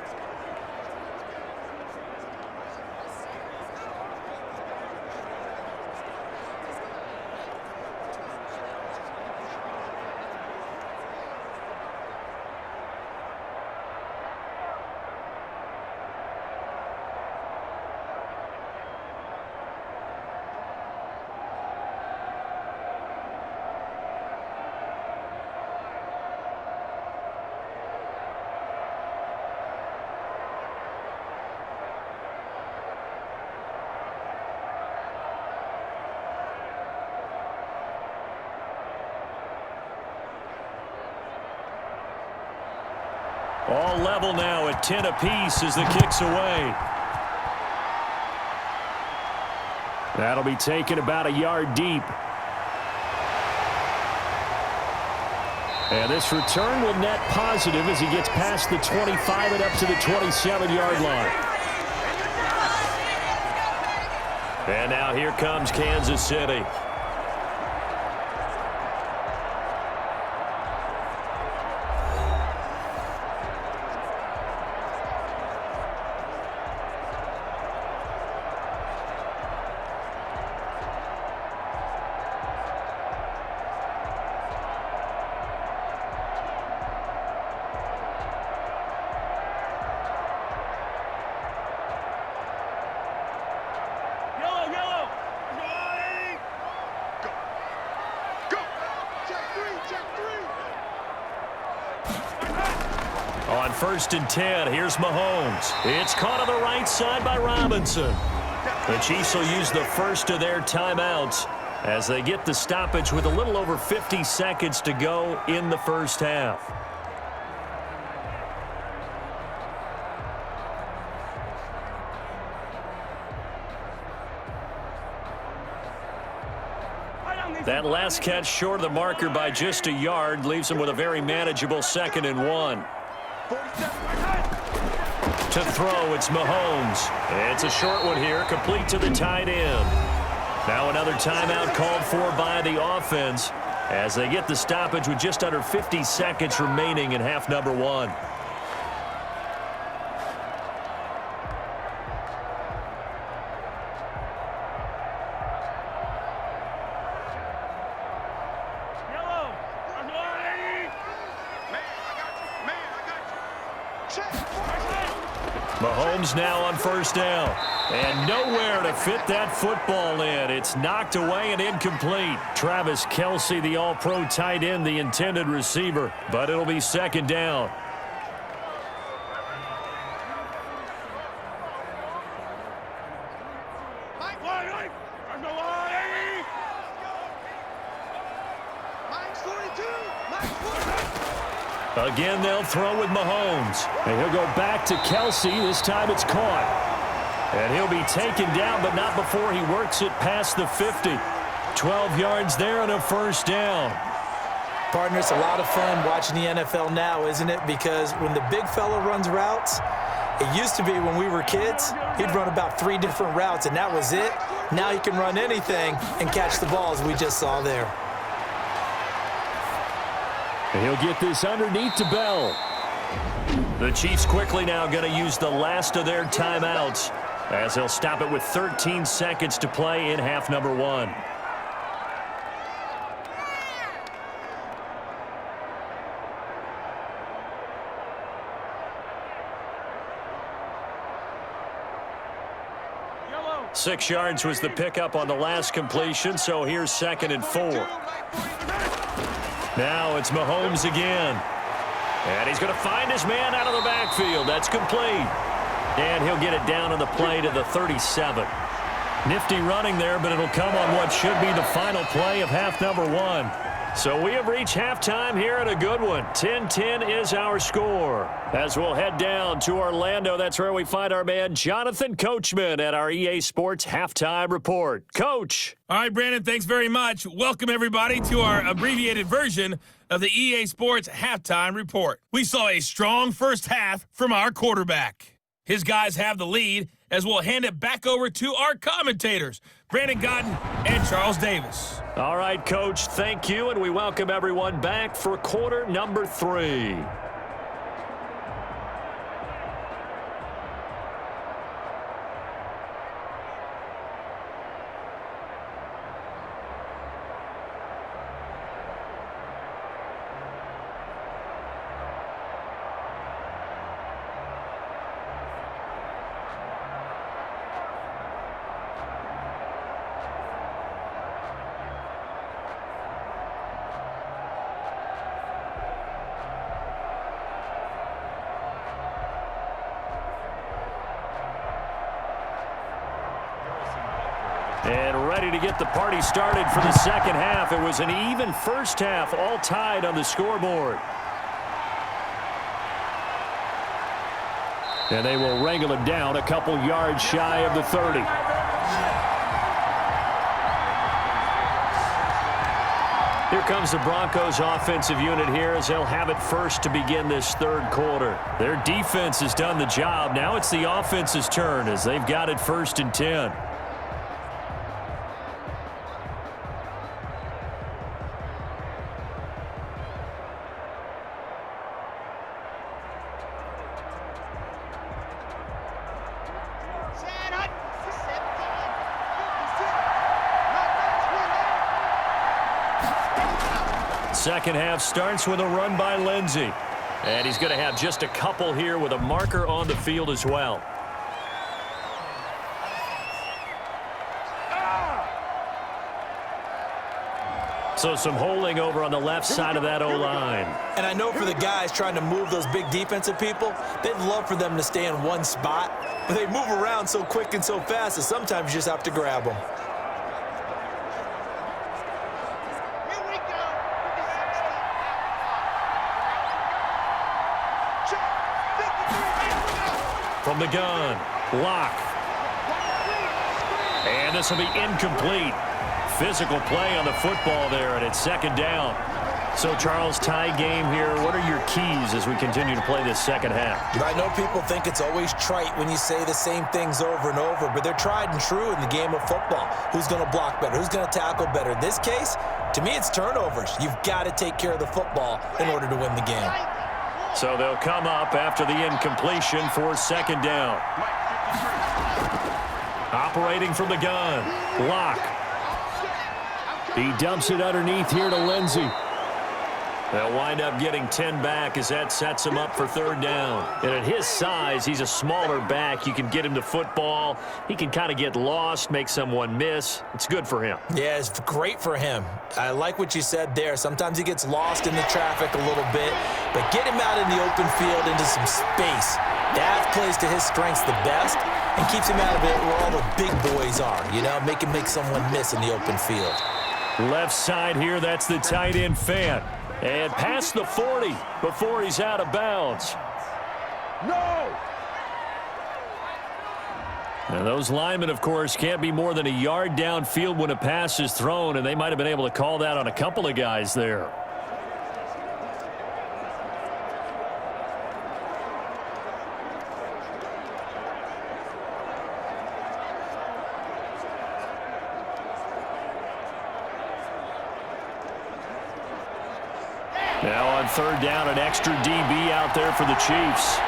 A: All level now at 10 apiece as the kick's away.
B: That'll be taken about a yard deep. And this return will net positive as he gets past the 25 and up to the 27-yard line.
A: And now here comes Kansas City. On 1st and 10, here's Mahomes. It's caught on the right side by Robinson. The Chiefs will use the first of their timeouts as they get the stoppage with a little over 50 seconds to go in the first half. That last catch short of the marker by just a yard leaves them with a very manageable 2nd and 1. To throw, it's Mahomes. It's a short one here, complete to the tight end. Now another timeout called for by the offense as they get the stoppage with just under 50 seconds remaining in half number 1. Mahomes now on 1st down. And nowhere to fit that football in. It's knocked away and incomplete. Travis Kelce, the all-pro tight end, the intended receiver. But it'll be 2nd down. Again, they'll throw with Mahomes.
B: And he'll go back to Kelce. This time it's caught.
A: And he'll be taken down, but not before he works it past the 50. 12 yards there and a 1st down.
C: Partner, it's a lot of fun watching the NFL now, isn't it? Because when the big fella runs routes, it used to be when we were kids, he'd run about 3 different routes, and that was it. Now he can run anything and catch the ball, as we just saw there.
B: And he'll get this underneath to Bell.
A: The Chiefs quickly now going to use the last of their timeouts as they'll stop it with 13 seconds to play in half number 1. Yellow. 6 yards was the pickup on the last completion, so here's 2nd and 4. Now it's Mahomes again. And he's going to find his man out of the backfield. That's complete. And he'll get it down on the play to the 37. Nifty running there, but it'll come on what should be the final play of half number 1. So we have reached halftime here at a good one. 10-10 is our score. As we'll head down to Orlando, that's where we find our man Jonathan Coachman at our EA Sports Halftime Report. Coach.
E: All right, Brandon, thanks very much. Welcome, everybody, to our abbreviated version of the EA Sports Halftime Report. We saw a strong first half from our quarterback. His guys have the lead, as we'll hand it back over to our commentators, Brandon Godden and Charles Davis.
A: All right, Coach, thank you, and we welcome everyone back for quarter number 3. And ready to get the party started for the second half. It was an even first half, all tied on the scoreboard. And they will wrangle it down a couple yards shy of the 30. Here comes the Broncos offensive unit here as they'll have it first to begin this third quarter. Their defense has done the job. Now it's the offense's turn as they've got it 1st and 10. Second half starts with a run by Lindsey. And he's going to have just a couple here with a marker on the field as well. So some holding over on the left side of that O-line.
C: And I know for the guys trying to move those big defensive people, they'd love for them to stay in one spot. But they move around so quick and so fast that sometimes you just have to grab them.
A: From the gun, Locke. And this will be incomplete. Physical play on the football there, and it's second down. So, Charles, tie game here. What are your keys as we continue to play this second half?
C: I know people think it's always trite when you say the same things over and over, but they're tried and true in the game of football. Who's going to block better? Who's going to tackle better? In this case, to me, it's turnovers. You've got to take care of the football in order to win the game.
A: So they'll come up after the incompletion for second down. Operating from the gun, Locke.
B: He dumps it underneath here to Lindsey.
A: They'll wind up getting 10 back as that sets him up for third down. And at his size, he's a smaller back. You can get him to football. He can kind of get lost, make someone miss. It's good for him.
C: Yeah, it's great for him. I like what you said there. Sometimes he gets lost in the traffic a little bit, but get him out in the open field into some space. That plays to his strengths the best and keeps him out of it where all the big boys are, you know, make him make someone miss in the open field.
A: Left side here, that's the tight end Fant. And past the 40 before he's out of bounds.
D: No!
A: And those linemen, of course, can't be more than a yard downfield when a pass is thrown, and they might have been able to call that on a couple of guys there. Now on third down, an extra DB out there for the Chiefs.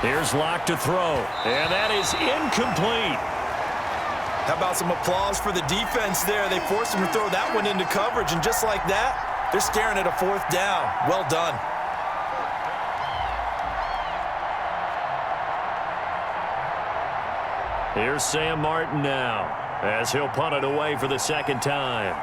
A: Here's Locke to throw, and that is incomplete.
C: How about some applause for the defense there? They forced him to throw that one into coverage, and just like that, they're staring at a fourth down. Well done.
A: Here's Sam Martin now, as he'll punt it away for the second time.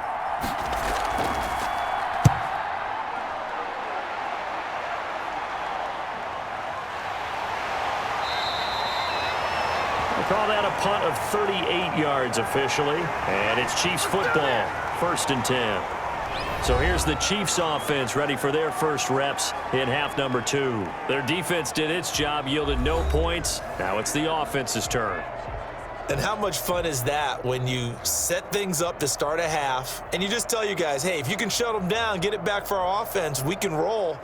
A: We'll call that a punt of 38 yards officially. And it's Chiefs football, 1st and 10. So here's the Chiefs offense ready for their first reps in half number 2. Their defense did its job, yielded no points. Now it's the offense's turn.
C: And how much fun is that when you set things up to start a half and you just tell you guys, hey, if you can shut them down, get it back for our offense, we can roll.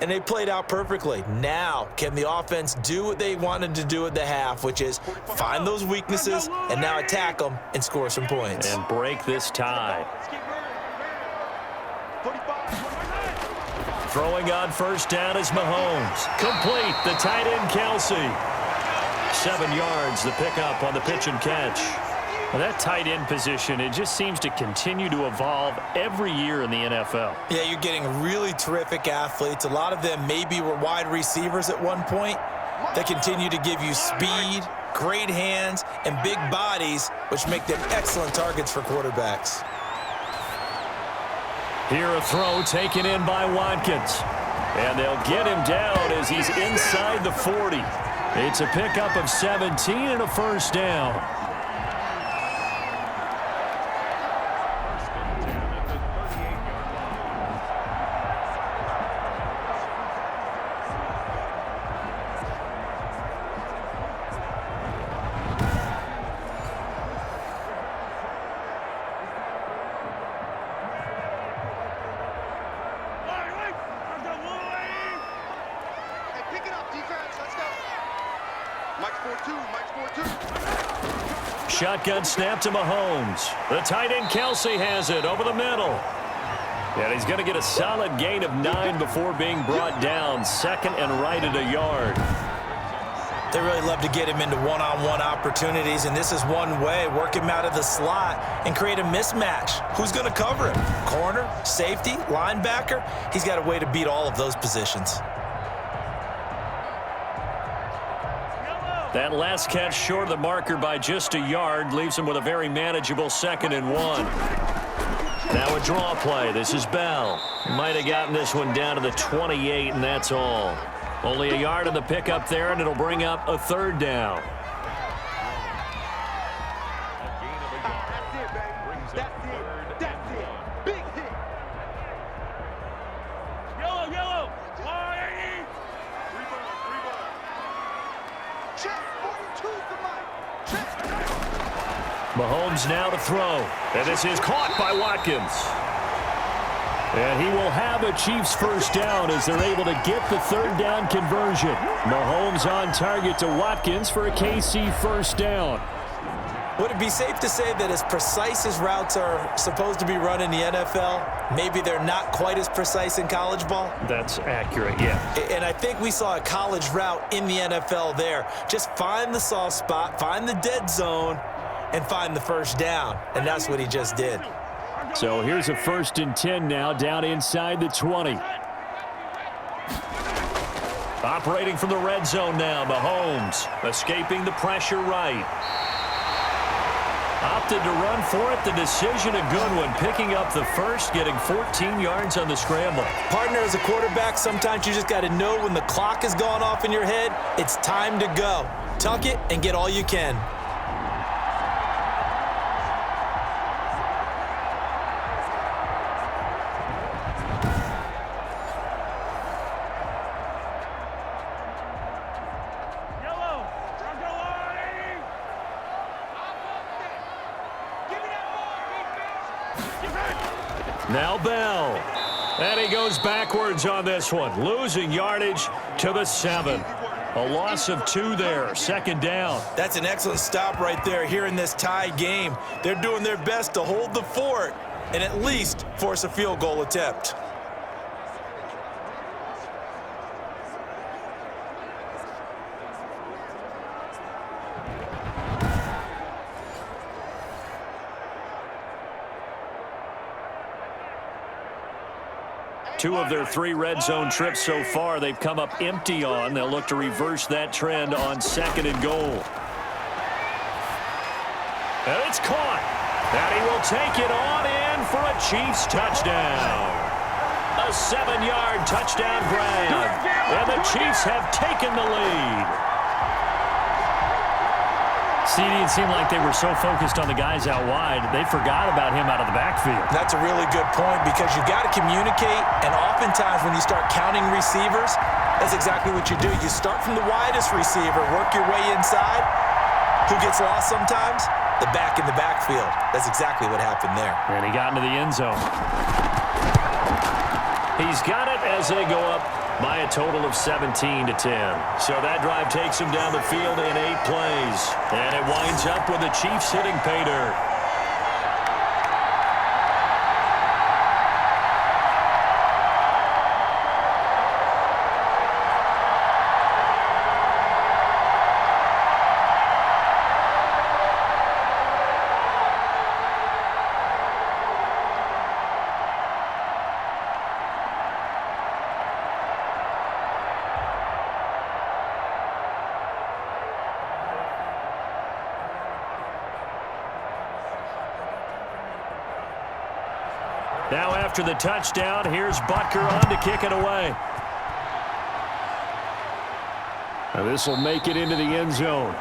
C: And they played out perfectly. Now, can the offense do what they wanted to do at the half, which is find those weaknesses and now attack them and score some points.
A: And break this tie. Throwing on first down is Mahomes. Complete, the tight end Kelsey. 7 yards, the pickup on the pitch and catch.
B: Well, that tight end position, it just seems to continue to evolve every year in the NFL.
C: Yeah, you're getting really terrific athletes. A lot of them maybe were wide receivers at one point. They continue to give you speed, great hands, and big bodies, which make them excellent targets for quarterbacks.
A: Here a throw taken in by Watkins. And they'll get him down as he's inside the 40. It's a pickup of 17 and a first down. Shotgun snap to Mahomes. The tight end Kelsey has it over the middle. And he's going to get a solid gain of 9 before being brought down. 2nd and right at a yard.
C: They really love to get him into one-on-one opportunities, and this is one way. Work him out of the slot and create a mismatch. Who's going to cover him? Corner, safety, linebacker? He's got a way to beat all of those positions.
A: That last catch short of the marker by just a yard leaves him with a very manageable 2nd and 1. Now a draw play. This is Bell. Might have gotten this one down to the 28, and that's all. Only a yard on the pickup there, and it'll bring up a 3rd down. Mahomes now to throw. And this is caught by Watkins. And he will have a Chiefs first down as they're able to get the 3rd down conversion. Mahomes on target to Watkins for a KC first down.
C: Would it be safe to say that as precise as routes are supposed to be run in the NFL, maybe they're not quite as precise in college ball?
B: That's accurate, yeah.
C: And I think we saw a college route in the NFL there. Just find the soft spot, find the dead zone, and find the first down. And that's what he just did.
B: So here's a 1st and 10 now, down inside the 20.
A: Operating from the red zone now, Mahomes escaping the pressure right. Opted to run for it. The decision a good one. Picking up the first, getting 14 yards on the scramble.
C: Partner, as a quarterback, sometimes you just got to know when the clock has gone off in your head, it's time to go. Tuck it and get all you can.
A: Now Bell. And he goes backwards on this one. Losing yardage to the 7. A loss of 2 there. 2nd down.
C: That's an excellent stop right there here in this tie game. They're doing their best to hold the fort and at least force a field goal attempt.
A: Two of their 3 red zone trips so far they've come up empty on. They'll look to reverse that trend on 2nd and goal. And it's caught. And he will take it on in for a Chiefs touchdown. A 7-yard touchdown grab. And the Chiefs have taken the lead. CD, it seemed like they were so focused on the guys out wide, they forgot about him out of the backfield.
C: That's a really good point because you got to communicate, and oftentimes when you start counting receivers, that's exactly what you do. You start from the widest receiver, work your way inside. Who gets lost sometimes? The back in the backfield. That's exactly what happened there.
A: And he got into the end zone. He's got it as they go up by a total of 17-10. So that drive takes him down the field in 8 plays. And it winds up with the Chiefs hitting pay dirt. Now after the touchdown, here's Butker on to kick it away.
B: Now this will make it into the end zone.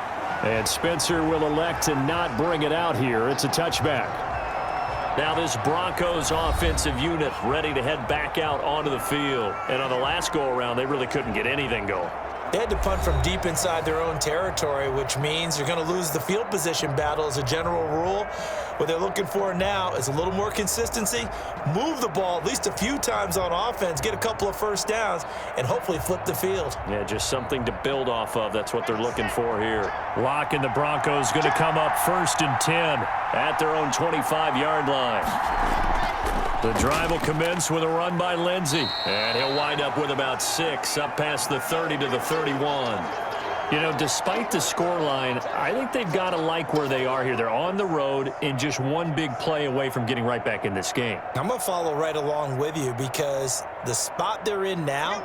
B: And Spencer will elect to not bring it out here. It's a touchback.
A: Now this Broncos offensive unit ready to head back out onto the field. And on the last go-around, they really couldn't get anything going.
C: They had to punt from deep inside their own territory, which means you're going to lose the field position battle as a general rule. What they're looking for now is a little more consistency, move the ball at least a few times on offense, get a couple of first downs, and hopefully flip the field.
A: Yeah, just something to build off of. That's what they're looking for here. Locke and the Broncos going to come up 1st and 10 at their own 25-yard line. The drive will commence with a run by Lindsey, and he'll wind up with about 6 up past the 30 to the 31. You know, despite the scoreline, I think they've got to like where they are here. They're on the road and just one big play away from getting right back in this game.
C: I'm going to follow right along with you because the spot they're in now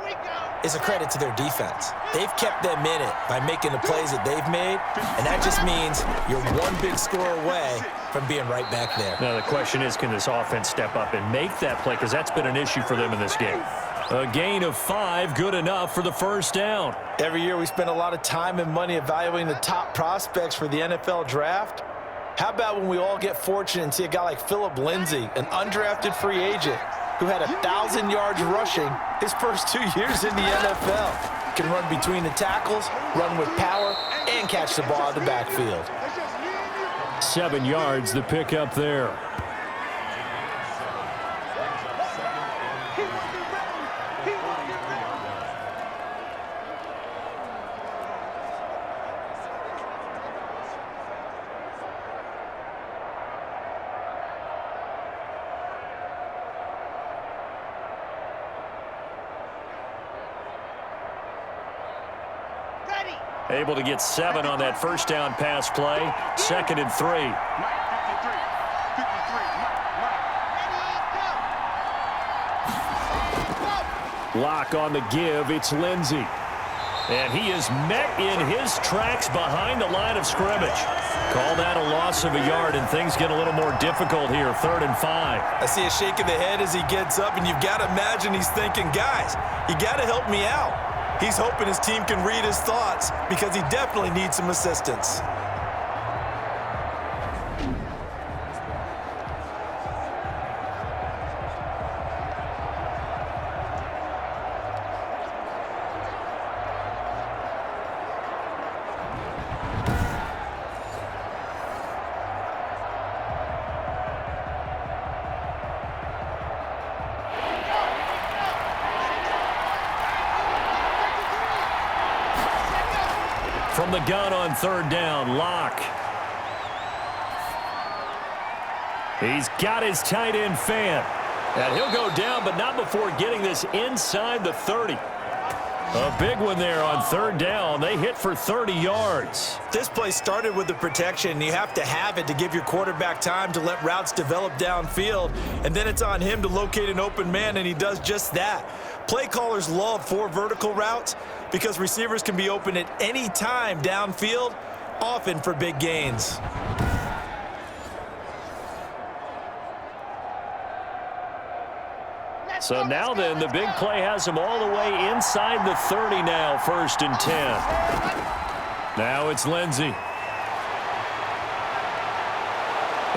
C: is a credit to their defense. They've kept them in it by making the plays that they've made, and that just means you're one big score away from being right back there.
A: Now the question is, can this offense step up and make that play? Because that's been an issue for them in this game. A gain of 5, good enough for the first down.
C: Every year we spend a lot of time and money evaluating the top prospects for the NFL draft. How about when we all get fortunate and see a guy like Phillip Lindsay, an undrafted free agent who had 1,000 yards rushing his first 2 years in the NFL. Can run between the tackles, run with power, and catch the ball out of the backfield.
B: 7 yards, the pickup there.
A: Able to get 7 on that first down pass play. 2nd and 3.
B: Locke on the give. It's Lindsey.
A: And he is met in his tracks behind the line of scrimmage. Call that a loss of a yard, and things get a little more difficult here. 3rd and 5.
C: I see a shake of the head as he gets up, and you've got to imagine he's thinking, guys, you got to help me out. He's hoping his team can read his thoughts because he definitely needs some assistance.
A: From the gun on 3rd down, Locke. He's got his tight end fan. And he'll go down, but not before getting this inside the 30. A big one there on 3rd down. They hit for 30 yards.
C: This play started with the protection. You have to have it to give your quarterback time to let routes develop downfield. And then it's on him to locate an open man, and he does just that. Play callers love 4 vertical routes because receivers can be open at any time downfield, often for big gains.
A: So now then, the big play has him all the way inside the 30 now, 1st and 10. Now it's Lindsey.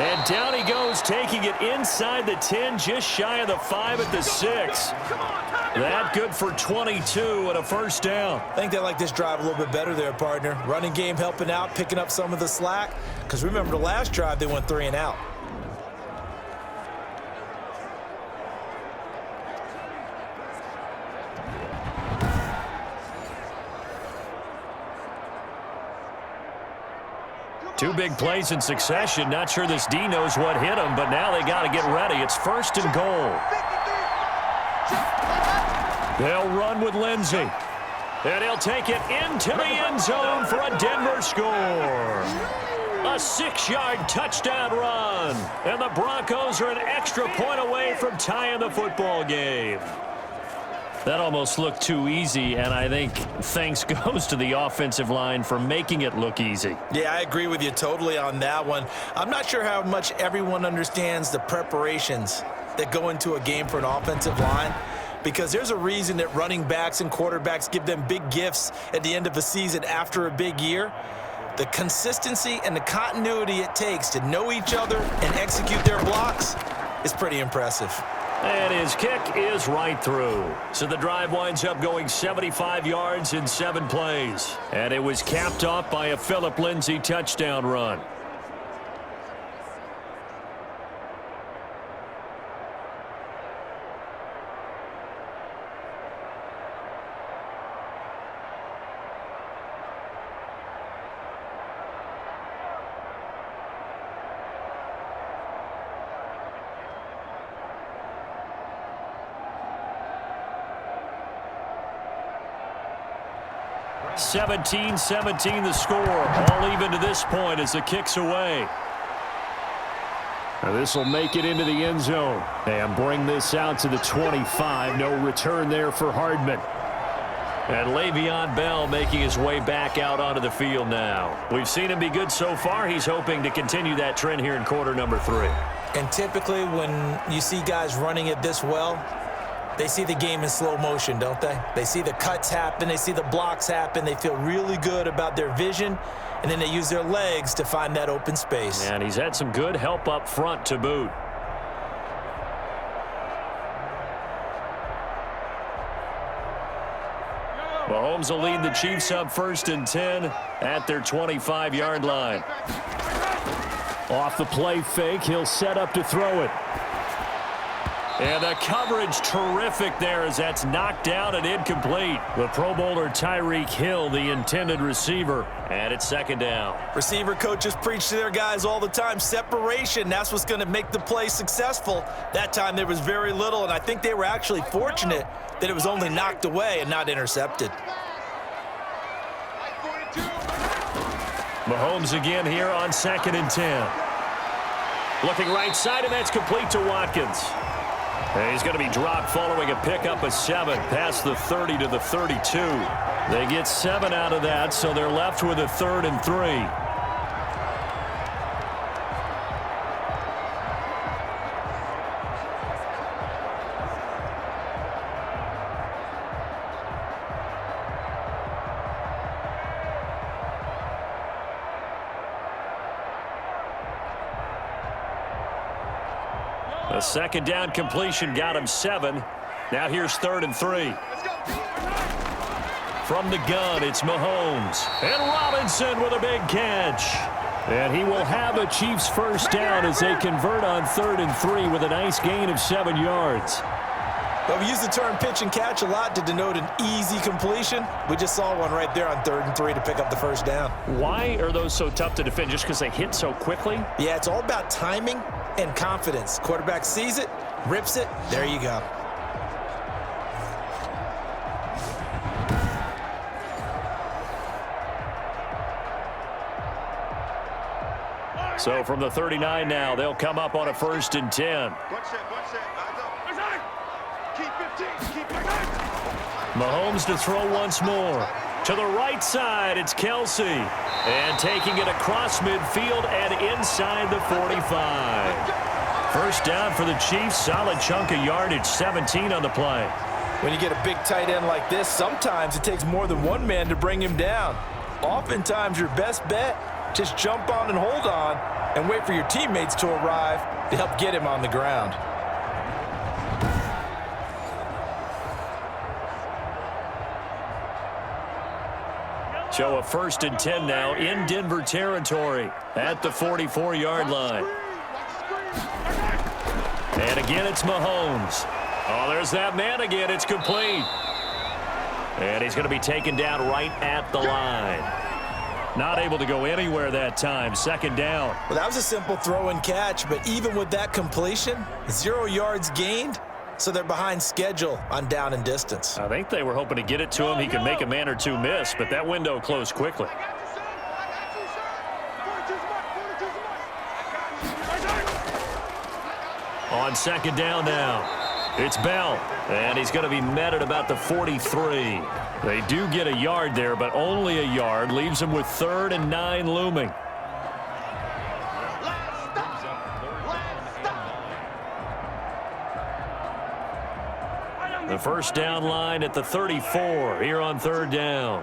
A: And down he goes, taking it inside the 10, just shy of the 5 at the 6. That good for 22 and a first down.
C: I think they like this drive a little bit better there, partner. Running game helping out, picking up some of the slack. Because remember, the last drive, they went 3 and out.
A: Two big plays in succession. Not sure this D knows what hit him, but now they got to get ready. It's first and goal. They'll run with Lindsey. And he'll take it into the end zone for a Denver score. A 6-yard touchdown run. And the Broncos are an extra point away from tying the football game. That almost looked too easy, and I think thanks goes to the offensive line for making it look easy.
C: Yeah, I agree with you totally on that one. I'm not sure how much everyone understands the preparations that go into a game for an offensive line, because there's a reason that running backs and quarterbacks give them big gifts at the end of a season after a big year. The consistency and the continuity it takes to know each other and execute their blocks is pretty impressive.
A: And his kick is right through. So the drive winds up going 75 yards in 7 plays. And it was capped off by a Phillip Lindsay touchdown run. (17-17) the score. All even to this point as the kick's away.
B: Now this will make it into the end zone and bring this out to the 25. No return there for Hardman.
A: And Le'Veon Bell making his way back out onto the field now. We've seen him be good so far. He's hoping to continue that trend here in quarter number 3.
C: And typically when you see guys running it this well, they see the game in slow motion, don't they? They see the cuts happen. They see the blocks happen. They feel really good about their vision, and then they use their legs to find that open space.
A: And he's had some good help up front to boot. Mahomes will lead the Chiefs up 1st and 10 at their 25-yard line.
B: Off the play fake, he'll set up to throw it.
A: And the coverage terrific there as that's knocked down and incomplete. The Pro Bowler Tyreek Hill, the intended receiver, and it's 2nd down.
C: Receiver coaches preach to their guys all the time. Separation, that's what's going to make the play successful. That time there was very little, and I think they were actually fortunate that it was only knocked away and not intercepted.
A: Mahomes again here on 2nd and 10. Looking right side, and that's complete to Watkins. And he's going to be dropped following a pickup of 7 past the 30 to the 32. They get 7 out of that, so they're left with a 3rd and 3. A 2nd down completion got him 7. Now here's 3rd and 3. From the gun, it's Mahomes. And Robinson with a big catch.
B: And he will have a Chiefs first down as they convert on 3rd and 3 with a nice gain of 7 yards.
C: But we use the term pitch and catch a lot to denote an easy completion. We just saw one right there on 3rd and 3 to pick up the first down.
A: Why are those so tough to defend? Just because they hit so quickly?
C: Yeah, it's all about timing and confidence. Quarterback sees it, rips it, there you go.
A: So from the 39 now, they'll come up on a 1st and 10. Mahomes to throw once more. To the right side, it's Kelsey. And taking it across midfield and inside the 45. First down for the Chiefs. Solid chunk of yardage, 17 on the play.
C: When you get a big tight end like this, sometimes it takes more than one man to bring him down. Oftentimes, your best bet, just jump on and hold on and wait for your teammates to arrive to help get him on the ground.
A: So a 1st and 10 now in Denver territory at the 44-yard line. And again, it's Mahomes. Oh, there's that man again. It's complete. And he's going to be taken down right at the line. Not able to go anywhere that time. 2nd down.
C: Well, that was a simple throw and catch, but even with that completion, 0 yards gained, so they're behind schedule on down and distance.
A: I think they were hoping to get it to him. He could make a man or two miss, but that window closed quickly. On 2nd down now. It's Bell, and he's going to be met at about the 43. They do get a yard there, but only a yard. Leaves them with 3rd and 9 looming. The 1st down line at the 34 here on 3rd down.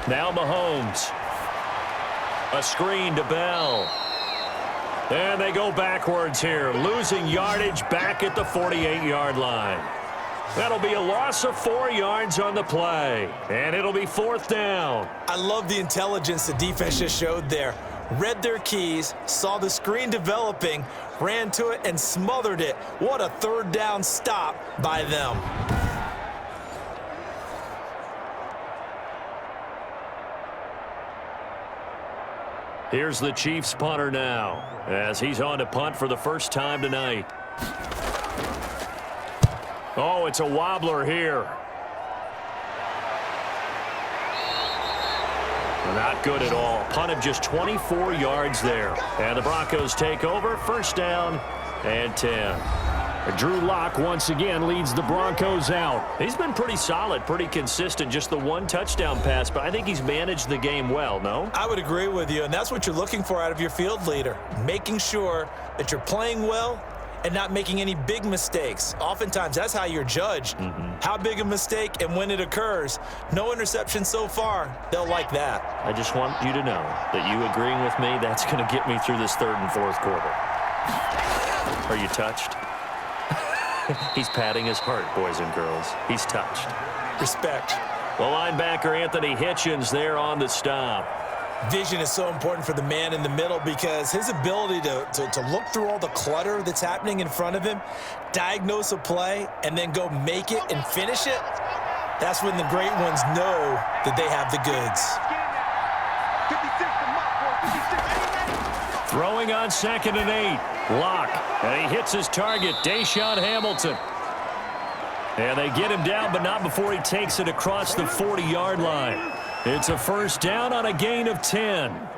A: Now Mahomes. A screen to Bell. And they go backwards here, losing yardage back at the 48-yard line. That'll be a loss of 4 yards on the play, and it'll be 4th down.
C: I love the intelligence the defense just showed there. Read their keys, saw the screen developing, ran to it, and smothered it. What a 3rd down stop by them.
A: Here's the Chiefs punter now, as he's on to punt for the first time tonight. Oh, it's a wobbler here. Not good at all. Punt of just 24 yards there. And the Broncos take over. 1st down and 10.
B: Drew Lock once again leads the Broncos out.
A: He's been pretty solid, pretty consistent. Just the 1 touchdown pass, but I think he's managed the game well, no?
C: I would agree with you, and that's what you're looking for out of your field leader. Making sure that you're playing well and not making any big mistakes. Oftentimes, that's how you're judged. How big a mistake and when it occurs. No interception so far. They'll like that.
A: I just want you to know that you agreeing with me, that's going to get me through this 3rd and 4th quarter. Are you touched? He's patting his heart, boys and girls. He's touched.
C: Respect.
A: The linebacker, Anthony Hitchens, there on the stop.
C: Vision is so important for the man in the middle because his ability to look through all the clutter that's happening in front of him, diagnose a play, and then go make it and finish it, that's when the great ones know that they have the goods.
A: Throwing on 2nd and 8. Lock. And he hits his target, Deshaun Hamilton. And they get him down, but not before he takes it across the 40-yard line. It's a 1st down on a gain of 10.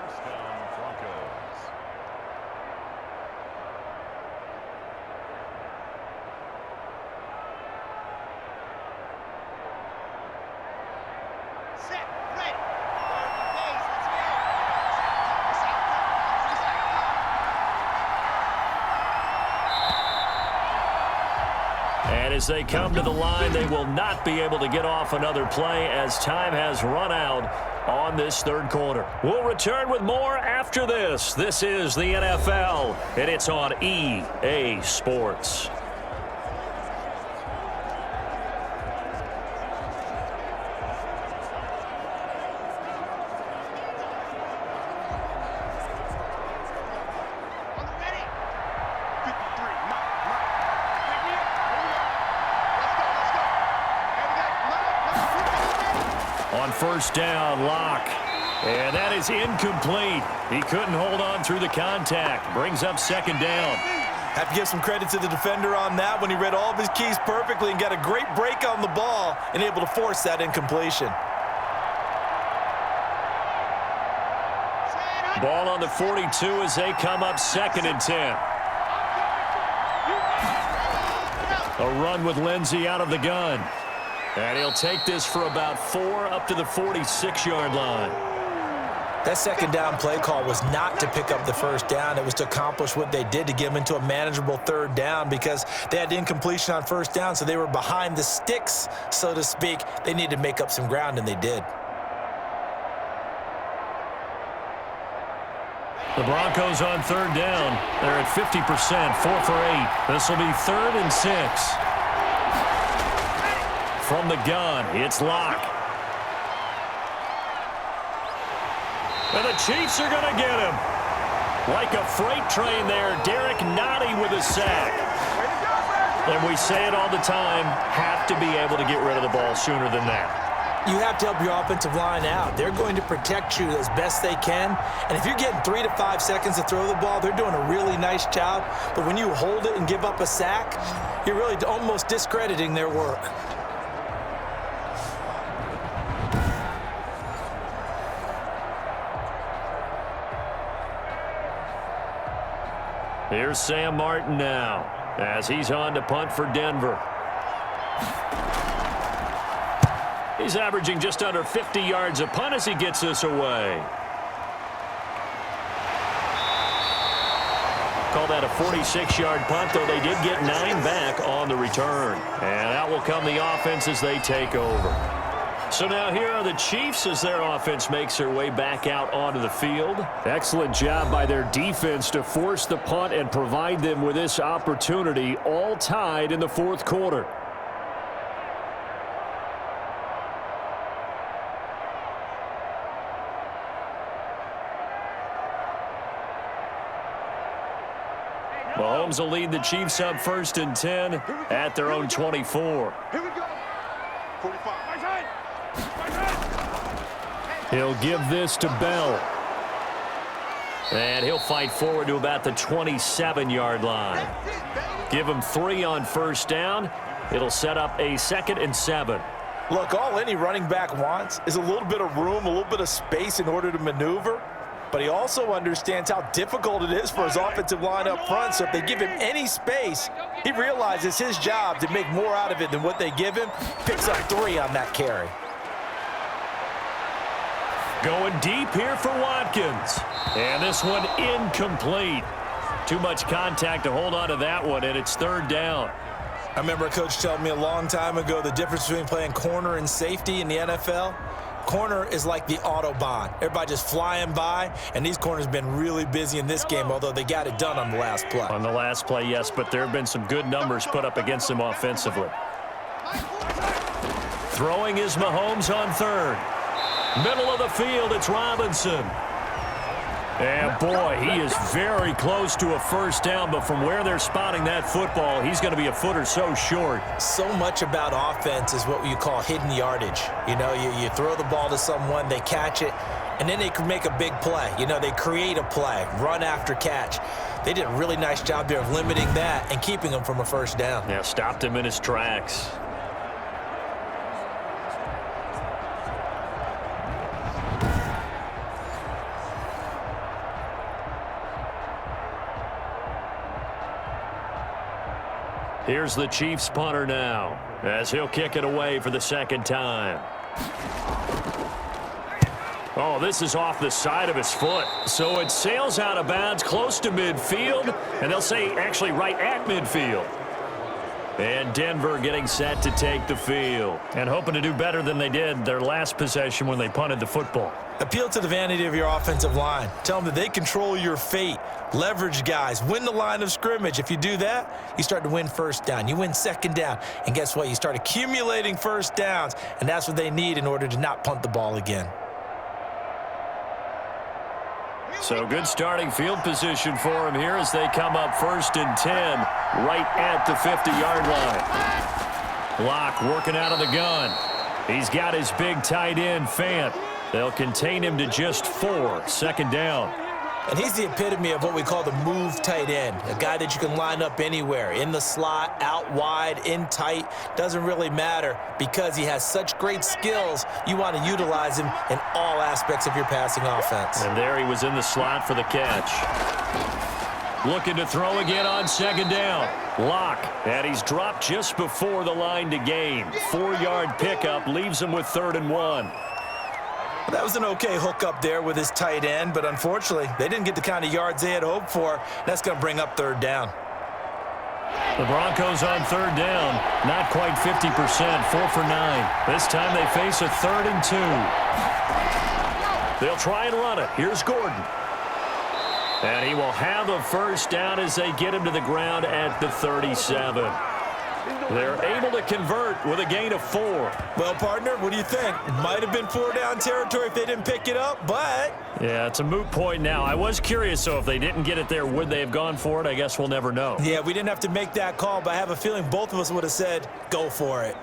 A: And as they come to the line, they will not be able to get off another play as time has run out on this 3rd quarter. We'll return with more after this. This is the NFL, and it's on EA Sports. On 1st down, Lock. And that is incomplete. He couldn't hold on through the contact. Brings up 2nd down.
C: Have to give some credit to the defender on that when he read all of his keys perfectly and got a great break on the ball and able to force that incompletion.
A: Ball on the 42 as they come up 2nd and 10. A run with Lindsey out of the gun. And he'll take this for about 4 up to the 46-yard line.
C: That 2nd down play call was not to pick up the 1st down. It was to accomplish what they did to get them into a manageable 3rd down because they had incompletion on 1st down, so they were behind the sticks, so to speak. They needed to make up some ground, and they did.
A: The Broncos on third down. They're at 50%, 4 for 8. This will be 3rd and 6. From the gun, it's Locke. And the Chiefs are going to get him. Like a freight train there, Derek Nottie with a sack. And we say it all the time, have to be able to get rid of the ball sooner than that.
C: You have to help your offensive line out. They're going to protect you as best they can. And if you're getting 3 to 5 seconds to throw the ball, they're doing a really nice job. But when you hold it and give up a sack, you're really almost discrediting their work.
A: Here's Sam Martin now as he's on to punt for Denver. He's averaging just under 50 yards a punt as he gets this away. Call that a 46-yard punt, though they did get 9 back on the return. And out will come the offense as they take over. So now here are the Chiefs as their offense makes their way back out onto the field.
B: Excellent job by their defense to force the punt and provide them with this opportunity, all tied in the 4th quarter.
A: Mahomes will lead the Chiefs up 1st and 10 at their own 24.
D: Here we go. 45. Right side. Right side.
B: He'll give this to Bell.
A: And he'll fight forward to about the 27-yard line. Give him 3 on 1st down. It'll set up a 2nd and 7.
C: Look, all any running back wants is a little bit of room, a little bit of space in order to maneuver. But he also understands how difficult it is for his offensive line up front. So if they give him any space, he realizes his job to make more out of it than what they give him. Picks up 3 on that carry.
A: Going deep here for Watkins. And this one incomplete. Too much contact to hold on to that one, and it's 3rd down.
C: I remember a coach telling me a long time ago the difference between playing corner and safety in the NFL. Corner is like the Autobahn. Everybody just flying by, and these corners have been really busy in this game, although they got it done on the last play.
A: On the last play, yes, but there have been some good numbers put up against them offensively. Throwing is Mahomes on 3rd. Middle of the field, it's Robinson. And boy, he is very close to a 1st down, but from where they're spotting that football, he's going to be a foot or so short.
C: So much about offense is what you call hidden yardage. You know, you throw the ball to someone, they catch it, and then they can make a big play. You know, they create a play, run after catch. They did a really nice job there of limiting that and keeping him from a 1st down.
A: Yeah, stopped him in his tracks. Here's the Chiefs punter now as he'll kick it away for the 2nd time. Oh, this is off the side of his foot. So it sails out of bounds close to midfield, and they'll say actually right at midfield. And Denver getting set to take the field and hoping to do better than they did their last possession when they punted the football.
C: Appeal to the vanity of your offensive line. Tell them that they control your fate. Leverage guys. Win the line of scrimmage. If you do that, you start to win 1st down. You win 2nd down. And guess what? You start accumulating 1st downs, and that's what they need in order to not punt the ball again.
A: So good starting field position for him here as they come up 1st and 10 right at the 50-yard line. Locke working out of the gun. He's got his big tight end, Fant. They'll contain him to just 4, 2nd down.
C: And he's the epitome of what we call the move tight end, a guy that you can line up anywhere, in the slot, out wide, in tight, doesn't really matter because he has such great skills. You want to utilize him in all aspects of your passing offense.
A: And there he was in the slot for the catch. Looking to throw again on 2nd down. Locke, and he's dropped just before the line to gain. 4-yard pickup leaves him with 3rd and 1.
C: That was an okay hook up there with his tight end, but unfortunately, they didn't get the kind of yards they had hoped for. That's going to bring up 3rd down.
A: The Broncos on 3rd down, not quite 50%, 4 for 9. This time they face a 3rd and 2. They'll try and run it. Here's Gordon. And he will have a first down as they get him to the ground at the 37. They're able to convert with a gain of 4.
C: Well, partner, what do you think? Might have been 4-down territory if they didn't pick it up, but...
A: Yeah, it's a moot point now. I was curious, so if they didn't get it there, would they have gone for it? I guess we'll never know.
C: Yeah, we didn't have to make that call, but I have a feeling both of us would have said, go for it.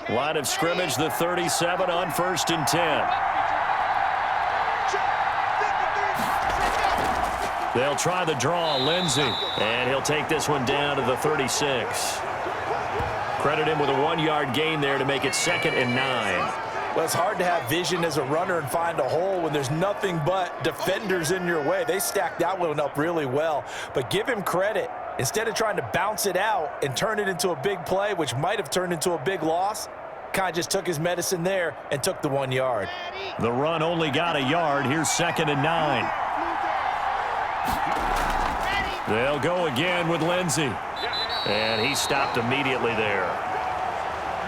A: Line of scrimmage, the 37 on 1st and 10. They'll try the draw, Lindsey. And he'll take this one down to the 36. Credit him with a 1-yard gain there to make it 2nd and 9.
C: Well, it's hard to have vision as a runner and find a hole when there's nothing but defenders in your way. They stacked that one up really well. But give him credit. Instead of trying to bounce it out and turn it into a big play, which might have turned into a big loss, kind of just took his medicine there and took the 1 yard.
A: The run only got a yard. Here's 2nd and 9. They'll go again with Lindsey. And he stopped immediately there.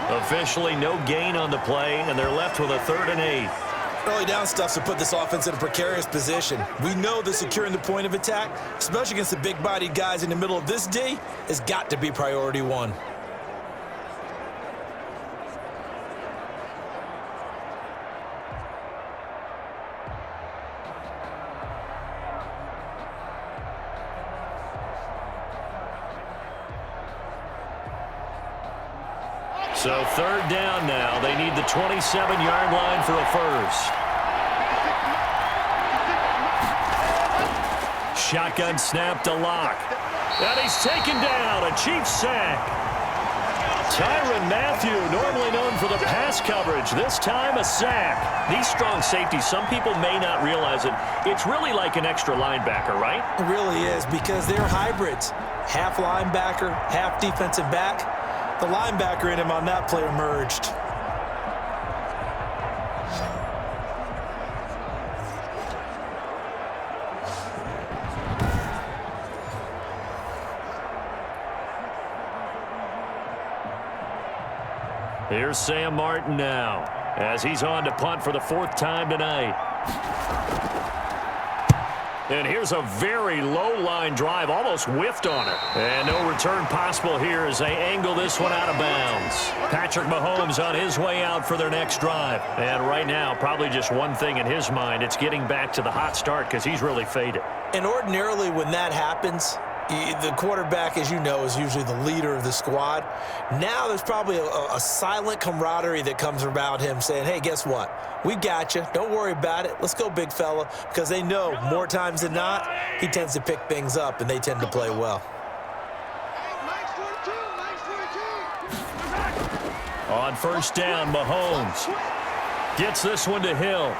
A: Officially no gain on the play, and they're left with a 3rd and 8.
C: Early down stuff to put this offense in a precarious position. We know that securing the point of attack, especially against the big-bodied guys in the middle of this D, has got to be priority 1.
A: So 3rd down now. They need the 27-yard line for a first. Shotgun snap to Locke. And he's taken down. A Chiefs sack. Tyrann Mathieu, normally known for the pass coverage, this time a sack. These strong safeties, some people may not realize it. It's really like an extra linebacker, right?
C: It really is, because they're hybrids. Half linebacker, half defensive back. The linebacker in him on that play emerged.
A: Here's Sam Martin now, as he's on to punt for the 4th time tonight. And here's a very low-line drive, almost whiffed on it. And no return possible here as they angle this one out of bounds. Patrick Mahomes on his way out for their next drive. And right now, probably just one thing in his mind. It's getting back to the hot start because he's really faded.
C: And ordinarily when that happens, the quarterback, as you know, is usually the leader of the squad. Now there's probably a silent camaraderie that comes about him saying, hey, guess what? We got you. Don't worry about it. Let's go, big fella. Because they know more times than not, he tends to pick things up, and they tend to play well.
A: On 1st down, Mahomes gets this one to Hill.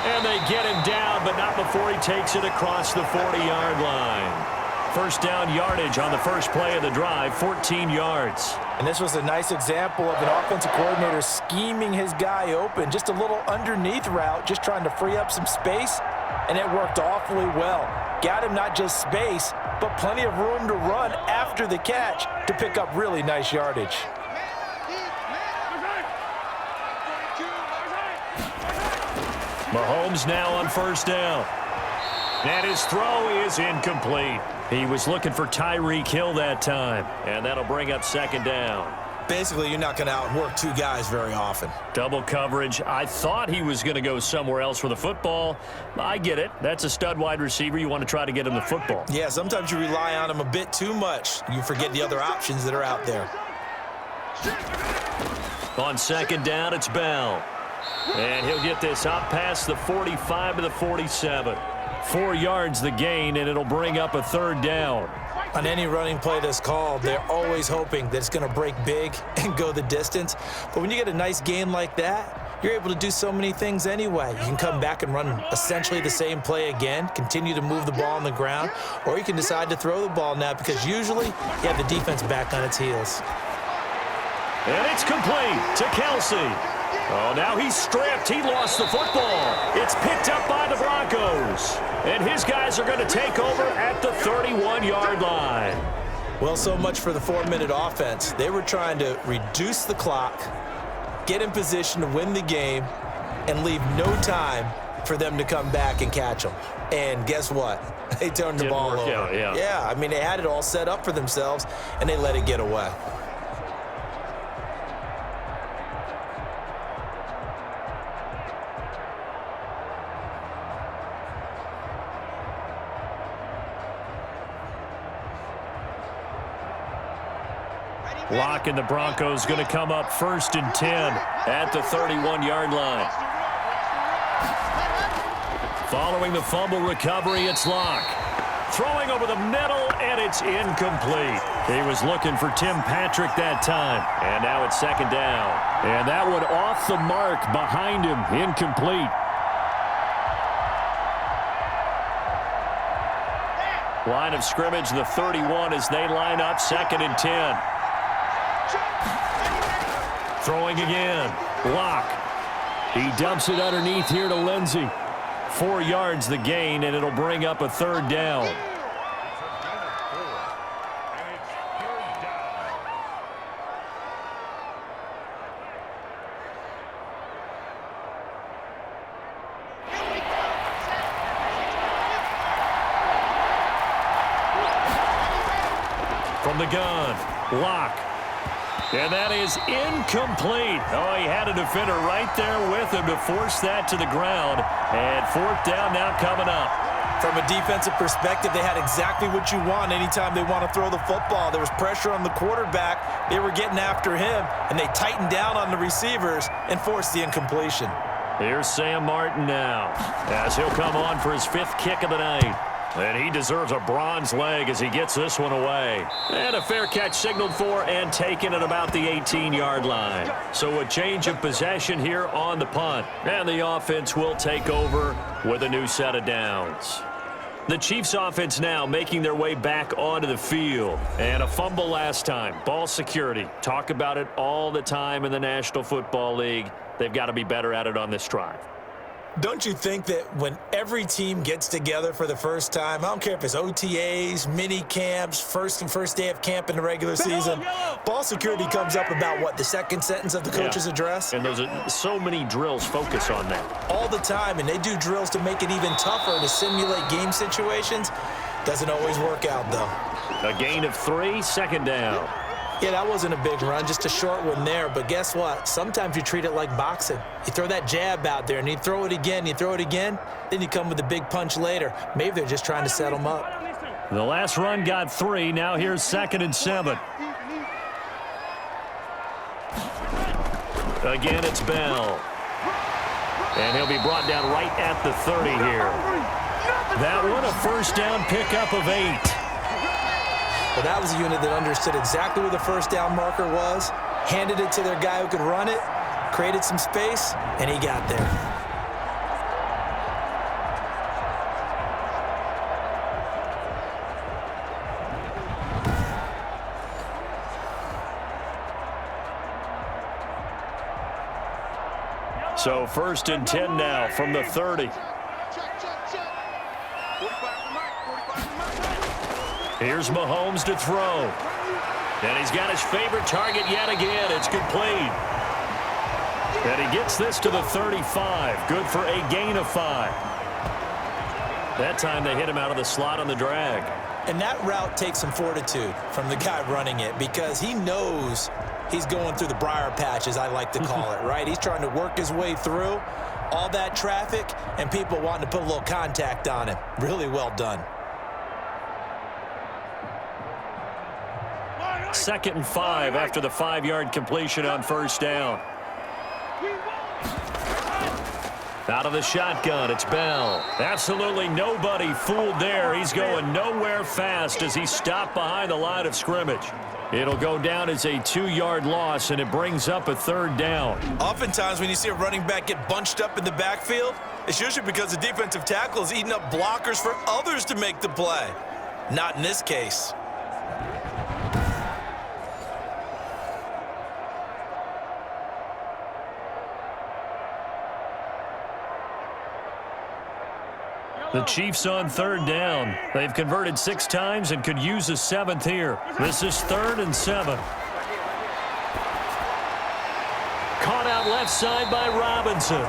A: And they get him down, but not before he takes it across the 40-yard line. 1st down yardage on the first play of the drive, 14 yards.
C: And this was a nice example of an offensive coordinator scheming his guy open. Just a little underneath route, just trying to free up some space, and it worked awfully well. Got him not just space, but plenty of room to run after the catch to pick up really nice yardage.
A: Mahomes now on 1st down. And his throw is incomplete. He was looking for Tyreek Hill that time. And that'll bring up 2nd down.
C: Basically, you're not going to outwork 2 guys very often.
A: Double coverage. I thought he was going to go somewhere else with the football. I get it. That's a stud wide receiver. You want to try to get him the football.
C: Yeah, sometimes you rely on him a bit too much. You forget the other options that are out there.
A: On 2nd down, it's Bell. And he'll get this out past the 45 to the 47. 4 yards the gain, and it'll bring up a 3rd down.
C: On any running play that's called, they're always hoping that it's going to break big and go the distance. But when you get a nice gain like that, you're able to do so many things anyway. You can come back and run essentially the same play again, continue to move the ball on the ground, or you can decide to throw the ball now because usually you have the defense back on its heels.
A: And it's complete to Kelsey. Oh, now he's stripped. He lost the football. It's picked up by the Broncos. And his guys are going to take over at the 31-yard line.
C: Well, so much for the 4-minute offense. They were trying to reduce the clock, get in position to win the game, and leave no time for them to come back and catch them. And guess what? They turned the ball over. Yeah, I mean, they had it all set up for themselves, and they let it get away.
A: Lock and the Broncos going to come up 1st and 10 at the 31-yard line. Following the fumble recovery, it's Lock. Throwing over the middle, and it's incomplete. He was looking for Tim Patrick that time. And now it's 2nd down.
B: And that one off the mark behind him. Incomplete.
A: Line of scrimmage, the 31 as they line up 2nd and 10. Throwing again. Lock.
B: He dumps it underneath here to Lindsey.
A: 4 yards the gain, and it'll bring up a 3rd down. From the gun, Lock. And that is incomplete. Oh, he had a defender right there with him to force that to the ground. And 4th down now coming up.
C: From a defensive perspective, they had exactly what you want anytime they want to throw the football. There was pressure on the quarterback. They were getting after him, and they tightened down on the receivers and forced the incompletion.
A: Here's Sam Martin now as he'll come on for his 5th kick of the night. And he deserves a bronze leg as he gets this one away. And a fair catch signaled for and taken at about the 18-yard line. So a change of possession here on the punt. And the offense will take over with a new set of downs. The Chiefs offense now making their way back onto the field. And a fumble last time. Ball security. Talk about it all the time in the National Football League. They've got to be better at it on this drive.
C: Don't you think that when every team gets together for the first time, I don't care if it's OTAs, mini camps, first day of camp in the regular season, ball security comes up about, what, the 2nd sentence of the coach's address?
A: And those are so many drills focus on that.
C: All the time, and they do drills to make it even tougher to simulate game situations. Doesn't always work out, though.
A: A gain of 3, 2nd down.
C: Yeah, that wasn't a big run, just a short one there. But guess what? Sometimes you treat it like boxing. You throw that jab out there, and you throw it again, then you come with a big punch later. Maybe they're just trying to set them up.
A: The last run got 3. Now here's 2nd and 7. Again, it's Bell. And he'll be brought down right at the 30 here. That one, a 1st down pickup of 8.
C: Well, that was a unit that understood exactly where the 1st down marker was, handed it to their guy who could run it, created some space, and he got there.
A: So 1st and 10 now from the 30. Here's Mahomes to throw. And he's got his favorite target yet again. It's complete. And he gets this to the 35. Good for a gain of 5. That time they hit him out of the slot on the drag.
C: And that route takes some fortitude from the guy running it because he knows he's going through the briar patch, as I like to call it, right? He's trying to work his way through all that traffic and people wanting to put a little contact on him. Really well done.
A: 2nd and 5 after the 5-yard completion on 1st down. Out of the shotgun, it's Bell. Absolutely nobody fooled there. He's going nowhere fast as he stopped behind the line of scrimmage. It'll go down as a 2-yard loss, and it brings up a 3rd down.
C: Oftentimes when you see a running back get bunched up in the backfield, it's usually because the defensive tackle is eating up blockers for others to make the play. Not in this case.
A: The Chiefs on third down. They've converted 6 times and could use a 7th here. This is 3rd and 7. Caught out left side by Robinson.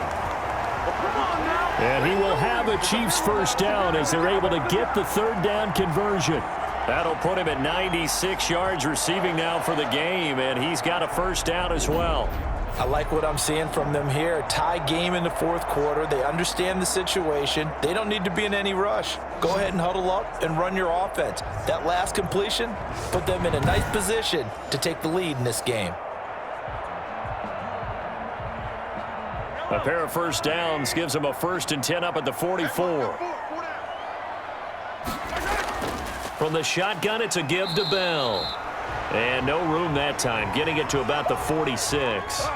A: And he will have a Chiefs first down as they're able to get the 3rd down conversion. That'll put him at 96 yards receiving now for the game, and he's got a first down as well.
C: I like what I'm seeing from them here. Tie game in the 4th quarter. They understand the situation. They don't need to be in any rush. Go ahead and huddle up and run your offense. That last completion put them in a nice position to take the lead in this game.
A: A pair of first downs gives them a 1st and 10 up at the 44. From the shotgun, it's a give to Bell. And no room that time, getting it to about the 46.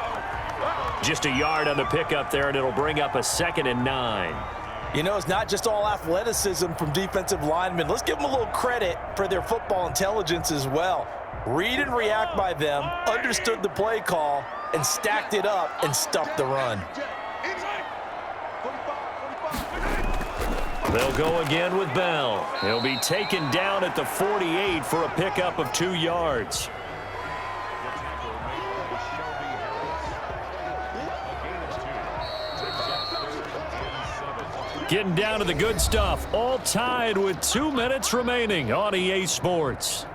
A: Just a yard on the pickup there, and it'll bring up a 2nd and 9.
C: You know, it's not just all athleticism from defensive linemen. Let's give them a little credit for their football intelligence as well. Read and react by them, understood the play call, and stacked it up and stuffed the run.
A: They'll go again with Bell. He'll be taken down at the 48 for a pickup of 2 yards. Getting down to the good stuff. All tied with 2 minutes remaining on EA Sports.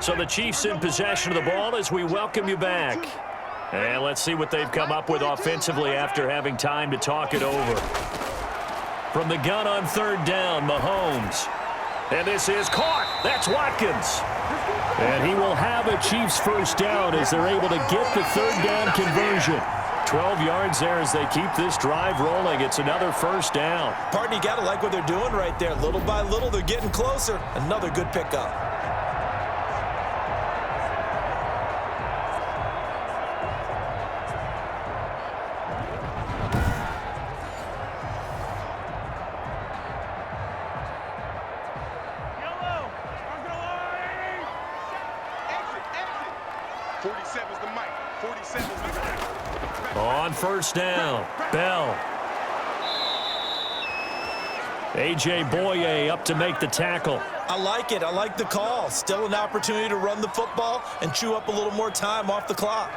A: So the Chiefs in possession of the ball as we welcome you back. And let's see what they've come up with offensively after having time to talk it over. From the gun on 3rd down, Mahomes. And this is caught. That's Watkins. And he will have a Chiefs first down as they're able to get the 3rd down conversion. 12 yards there as they keep this drive rolling. It's another first down.
C: Partner, you got to like what they're doing right there. Little by little, they're getting closer. Another good pickup.
A: On first down, Bell. A.J. Boye up to make the tackle.
C: I like it. I like the call. Still an opportunity to run the football and chew up a little more time off the clock.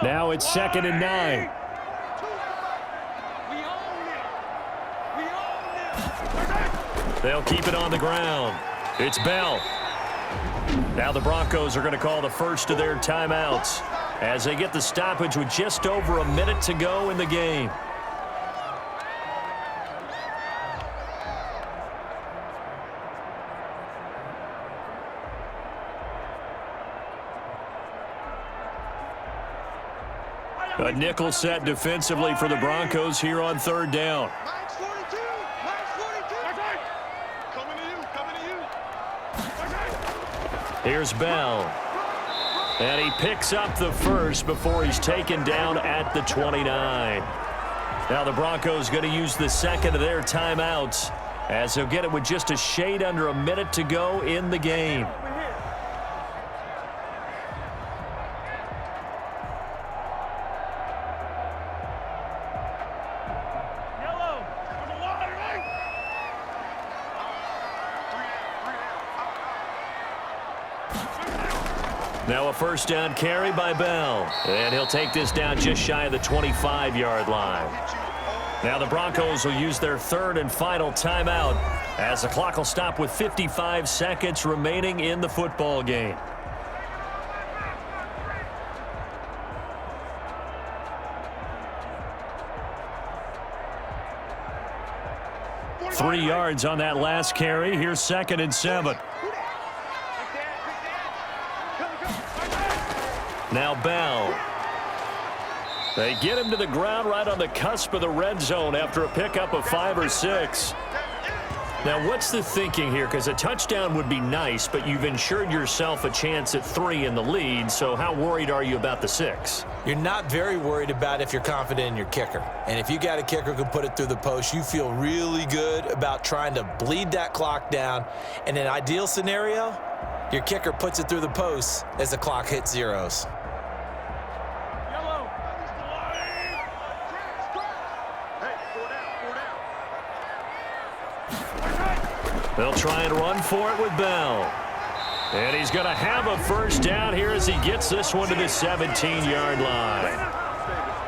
B: Now it's 2nd and 9.
A: They'll keep it on the ground. It's Bell. Now the Broncos are going to call the first of their timeouts as they get the stoppage with just over a minute to go in the game. A nickel set defensively for the Broncos here on 3rd down. Here's Bell. And he picks up the first before he's taken down at the 29. Now the Broncos going to use the 2nd of their timeouts as they'll get it with just a shade under a minute to go in the game. Now a first down carry by Bell. And he'll take this down just shy of the 25-yard line. Now the Broncos will use their 3rd and final timeout as the clock will stop with 55 seconds remaining in the football game. Three yards on that last carry. Here's 2nd and 7. Now Bell. They get him to the ground right on the cusp of the red zone after a pickup of 5 or 6. Now, what's the thinking here? Because a touchdown would be nice, but you've ensured yourself a chance at 3 in the lead, so how worried are you about the 6?
C: You're not very worried about if you're confident in your kicker. And if you got a kicker who can put it through the post, you feel really good about trying to bleed that clock down. In an ideal scenario, your kicker puts it through the post as the clock hits zeros.
A: They'll try and run for it with Bell. And he's going to have a first down here as he gets this one to the 17-yard line.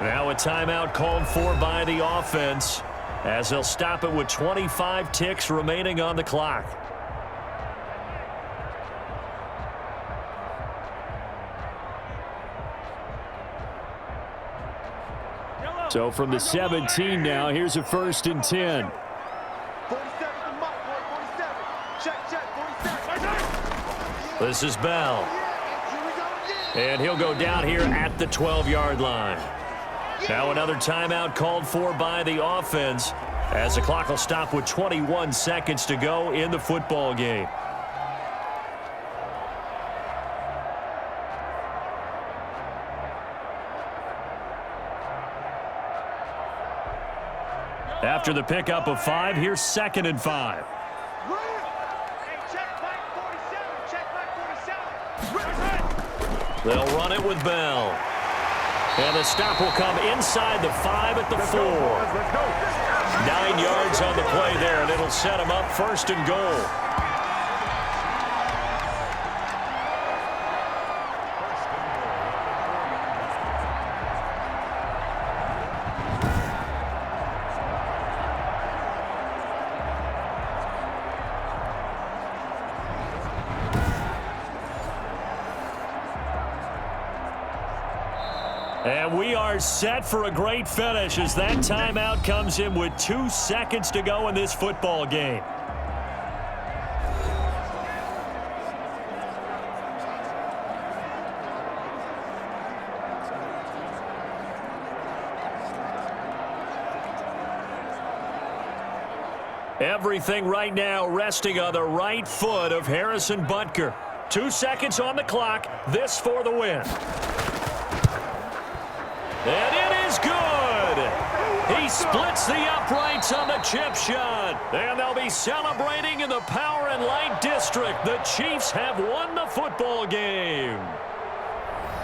A: Now a timeout called for by the offense as they'll stop it with 25 ticks remaining on the clock.
B: So from the 17 now, here's a 1st and 10.
A: This is Bell. And he'll go down here at the 12-yard line. Now another timeout called for by the offense as the clock will stop with 21 seconds to go in the football game. After the pickup of 5, here's 2nd and 5. They'll run it with Bell. And the stop will come inside the 5 at the 4. 9 yards on the play there, and it'll set them up 1st and goal. And we are set for a great finish as that timeout comes in with 2 seconds to go in this football game. Everything right now resting on the right foot of Harrison Butker. 2 seconds on the clock. This for the win. And it is good. He splits the uprights on the chip shot. And they'll be celebrating in the Power and Light District. The Chiefs have won the football game.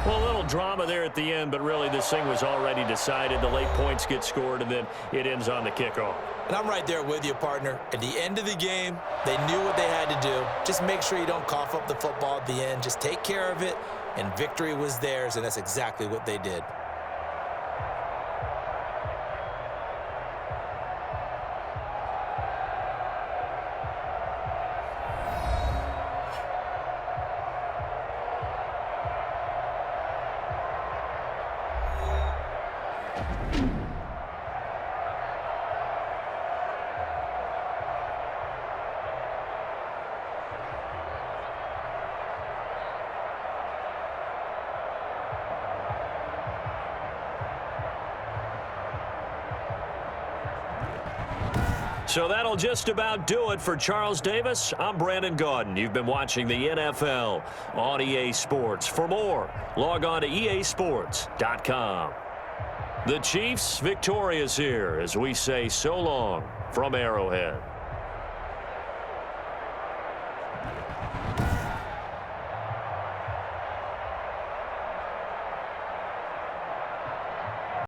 A: Well, a little drama there at the end, but really this thing was already decided. The late points get scored, and then it ends on the kickoff.
C: And I'm right there with you, partner. At the end of the game, they knew what they had to do. Just make sure you don't cough up the football at the end. Just take care of it, and victory was theirs, and that's exactly what they did.
A: So that'll just about do it for Charles Davis. I'm Brandon Gaudin. You've been watching the NFL on EA Sports. For more, log on to easports.com. The Chiefs victorious here as we say so long from Arrowhead.